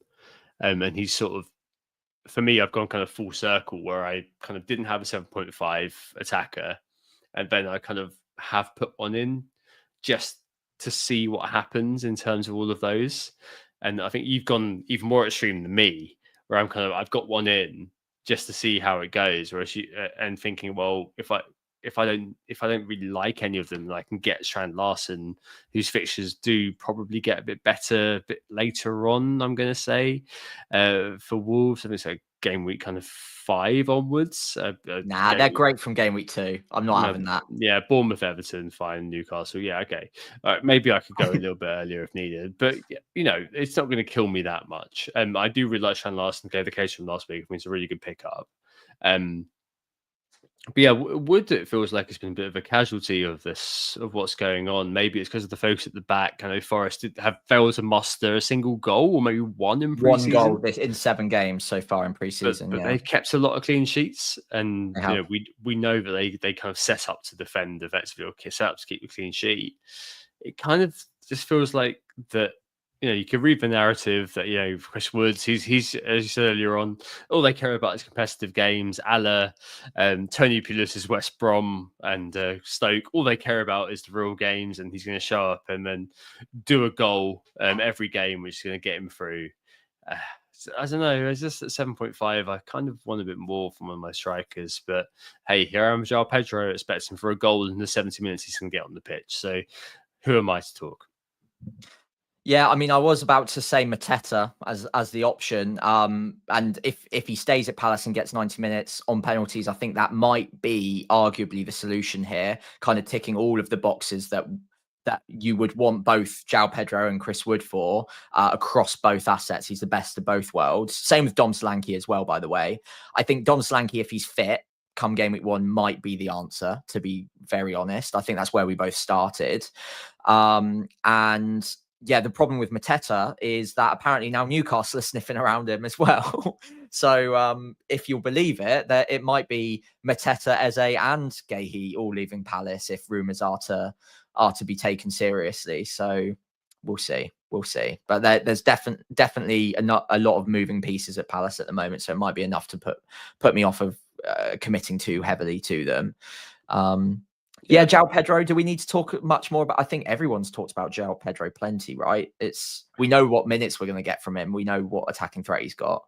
and he's sort of, for me, I've gone kind of full circle where I kind of didn't have a 7.5 attacker, and then I kind of have put one in just to see what happens in terms of all of those. And I think you've gone even more extreme than me, where I've got one in just to see how it goes, and thinking, well, if I don't really like any of them, then I can get Strand Larson, whose fixtures do probably get a bit better a bit later on, I'm going to say. For Wolves, I think it's like game week kind of 5 onwards. They're great from game week 2. I'm not having that. Yeah, Bournemouth, Everton, fine. Newcastle, yeah, okay. Maybe I could go a little bit earlier if needed, but it's not going to kill me that much. I do really like Strand Larson. Gave the case from last week. I think it's a really good pickup. But yeah, Wood, it feels like it's been a bit of a casualty of what's going on. Maybe it's because of the folks at the back. I know Forest have failed to muster a single goal, or maybe one in preseason. 1 goal in 7 games so far in preseason. But they've kept a lot of clean sheets, and we know that they kind of set up to defend effectively, or set up to keep a clean sheet. It kind of just feels like that. You can read the narrative that Chris Woods, he's as you said earlier on, all they care about is competitive games. Tony Pulis' West Brom and Stoke, all they care about is the real games, and he's going to show up and then do a goal every game, which is going to get him through. I don't know. It's just at 7.5. I kind of want a bit more from one of my strikers, but hey, here I am, João Pedro, expecting for a goal in the 70 minutes he's going to get on the pitch. So who am I to talk? Yeah, I mean, I was about to say Mateta as the option. And if he stays at Palace and gets 90 minutes on penalties, I think that might be arguably the solution here, kind of ticking all of the boxes that you would want both João Pedro and Chris Wood for across both assets. He's the best of both worlds. Same with Dom Solanke as well, by the way. I think Dom Solanke, if he's fit, come game week 1, might be the answer, to be very honest. I think that's where we both started. And yeah, the problem with Mateta is that apparently now Newcastle are sniffing around him as well. So if you'll believe it, that it might be Mateta, Eze, and Guehi all leaving Palace if rumours are to be taken seriously. So we'll see. But there's definitely a lot of moving pieces at Palace at the moment, so it might be enough to put me off of committing too heavily to them. Yeah, João Pedro, do we need to talk much more about? I think everyone's talked about João Pedro plenty, right? We know what minutes we're going to get from him. We know what attacking threat he's got.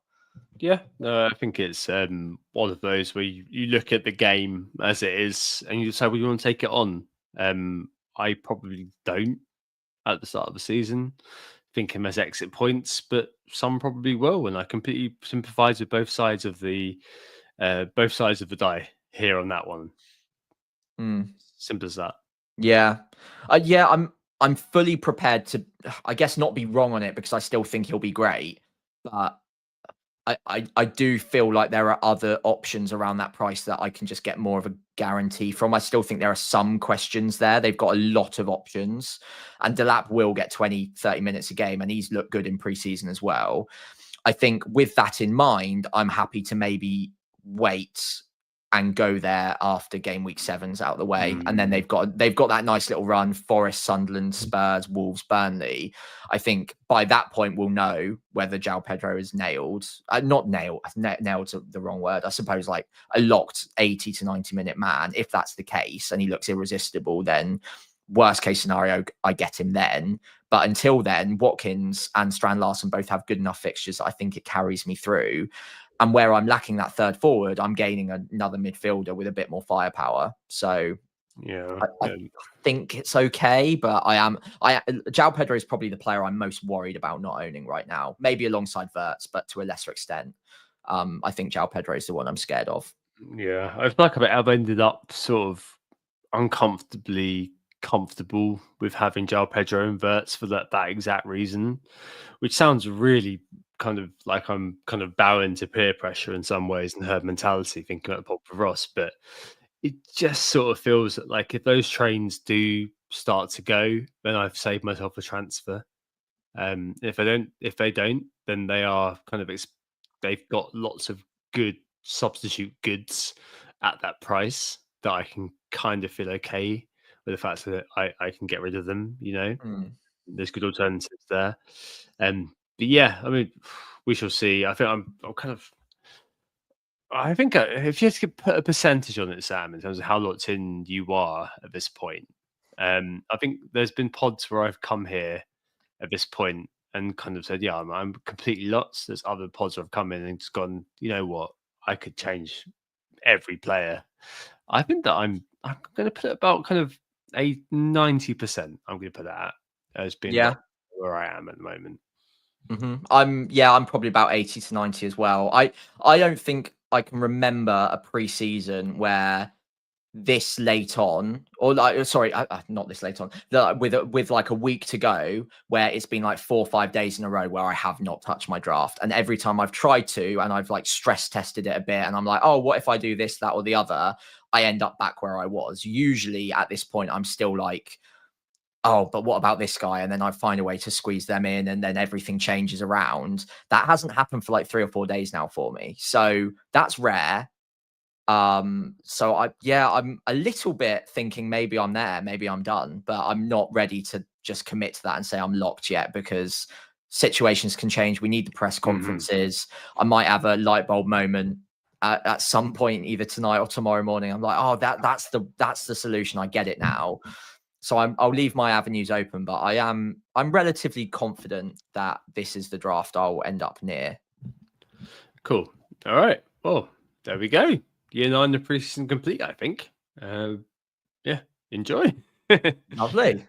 Yeah, no, I think it's one of those where you look at the game as it is and you decide, well, you want to take it on. I probably don't at the start of the season think him as exit points, but some probably will, and I completely sympathise with both sides of the die here on that one. Simple as that. Yeah, I'm fully prepared to, I guess, not be wrong on it because I still think he'll be great, but I do feel like there are other options around that price that I can just get more of a guarantee from. I still think there are some questions there. They've got a lot of options, and Delap will get 20, 30 minutes a game, and he's looked good in preseason as well. I think with that in mind, I'm happy to maybe wait and go there after game week 7's out of the way. And then they've got that nice little run: Forest, Sunderland, Spurs, Wolves, Burnley. I think by that point we'll know whether João Pedro is nailed. Not nailed, nailed's the wrong word. I suppose like a locked 80 to 90 minute man. If that's the case and he looks irresistible, then worst case scenario, I get him then. But until then, Watkins and Strand Larsen both have good enough fixtures. I think it carries me through. And where I'm lacking that third forward, I'm gaining another midfielder with a bit more firepower. So yeah, I think it's okay, but João Pedro is probably the player I'm most worried about not owning right now. Maybe alongside Wirtz, but to a lesser extent. I think João Pedro is the one I'm scared of. Yeah, I feel like I've ended up sort of uncomfortably comfortable with having João Pedro and Wirtz for that exact reason, which sounds really kind of like I'm kind of bowing to peer pressure in some ways and herd mentality, thinking about Pop with Ross, but it just sort of feels like if those trains do start to go, then I've saved myself a transfer. If they don't, then they are kind of they've got lots of good substitute goods at that price that I can kind of feel okay with the fact that I can get rid of them. There's good alternatives there. But yeah, I mean, we shall see. I think I'm kind of. I think if you had to put a percentage on it, Sam, in terms of how locked in you are at this point, I think there's been pods where I've come here at this point and kind of said, yeah, I'm completely lost. There's other pods where I've come in and just gone, you know what, I could change every player. I think that I'm going to put about kind of a 90%. I'm going to put that as being where I am at the moment. I'm probably about 80 to 90 as well. I don't think I can remember a preseason where this late on, or like, sorry, not this late on, with like a week to go, where it's been like 4 or 5 days in a row where I have not touched my draft. And every time I've tried to, and I've like stress tested it a bit, and I'm like, oh, what if I do this, that, or the other? I end up back where I was. Usually at this point, I'm still like, oh, but what about this guy? And then I find a way to squeeze them in, and then everything changes around. That hasn't happened for like 3 or 4 days now for me. So that's rare. So I'm a little bit thinking maybe I'm there, maybe I'm done, but I'm not ready to just commit to that and say I'm locked yet, because situations can change. We need the press conferences. I might have a light bulb moment at some point, either tonight or tomorrow morning. I'm like, oh, that's the solution. I get it now. So I'll leave my avenues open, but I'm relatively confident that this is the draft I'll end up near. Cool. All right. Well, there we go. Year 9 of preseason complete, I think. Yeah, enjoy. Lovely.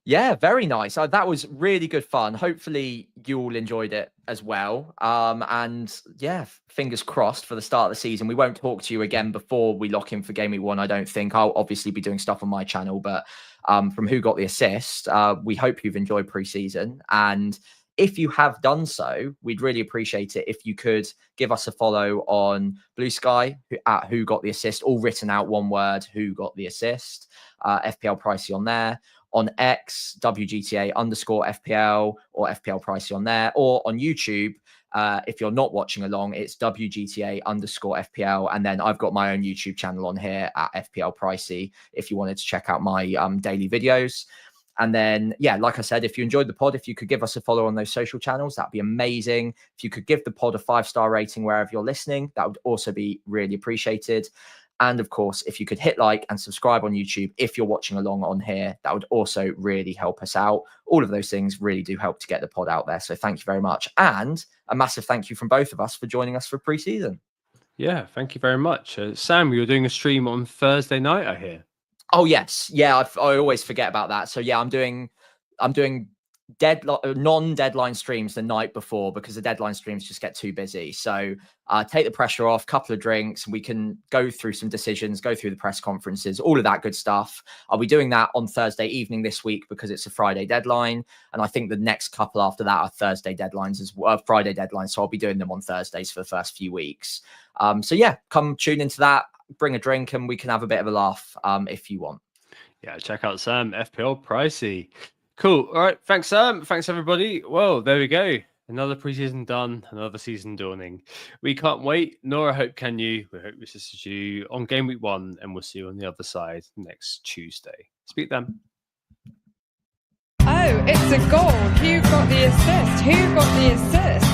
Yeah, very nice. That was really good fun. Hopefully you all enjoyed it as well. And yeah, fingers crossed for the start of the season. We won't talk to you again before we lock in for Game Week 1, I don't think. I'll obviously be doing stuff on my channel, but from Who Got the Assist, we hope you've enjoyed preseason. And if you have done so, we'd really appreciate it if you could give us a follow on Blue Sky at Who Got the Assist, all written out one word, Who Got the Assist, FPL Pricey on there. On X, WGTA_FPL or FPL Pricey on there, or on YouTube. If you're not watching along, it's WGTA_FPL. And then I've got my own YouTube channel on here at FPL Pricey if you wanted to check out my daily videos. And then, yeah, like I said, if you enjoyed the pod, if you could give us a follow on those social channels, that'd be amazing. If you could give the pod a 5-star rating wherever you're listening, that would also be really appreciated. And of course, if you could hit like and subscribe on YouTube, if you're watching along on here, that would also really help us out. All of those things really do help to get the pod out there. So thank you very much. And a massive thank you from both of us for joining us for preseason. Yeah, thank you very much. Sam, you're doing a stream on Thursday night, I hear. Oh, yes. Yeah, I always forget about that. So yeah, I'm doing non-deadline streams the night before because the deadline streams just get too busy. So take the pressure off, couple of drinks, and we can go through some decisions, go through the press conferences, all of that good stuff. I'll be doing that on Thursday evening this week because it's a Friday deadline. And I think the next couple after that are Thursday deadlines as well, Friday deadlines. So I'll be doing them on Thursdays for the first few weeks. So yeah, come tune into that, bring a drink, and we can have a bit of a laugh if you want. Yeah, check out Sam, FPL Pricey. Cool. All right. Thanks, Sam. Thanks, everybody. Well, there we go. Another preseason done, another season dawning. We can't wait, nor I hope can you. We hope this is you on Game Week 1, and we'll see you on the other side next Tuesday. Speak then. Oh, it's a goal. Who got the assist? Who got the assist?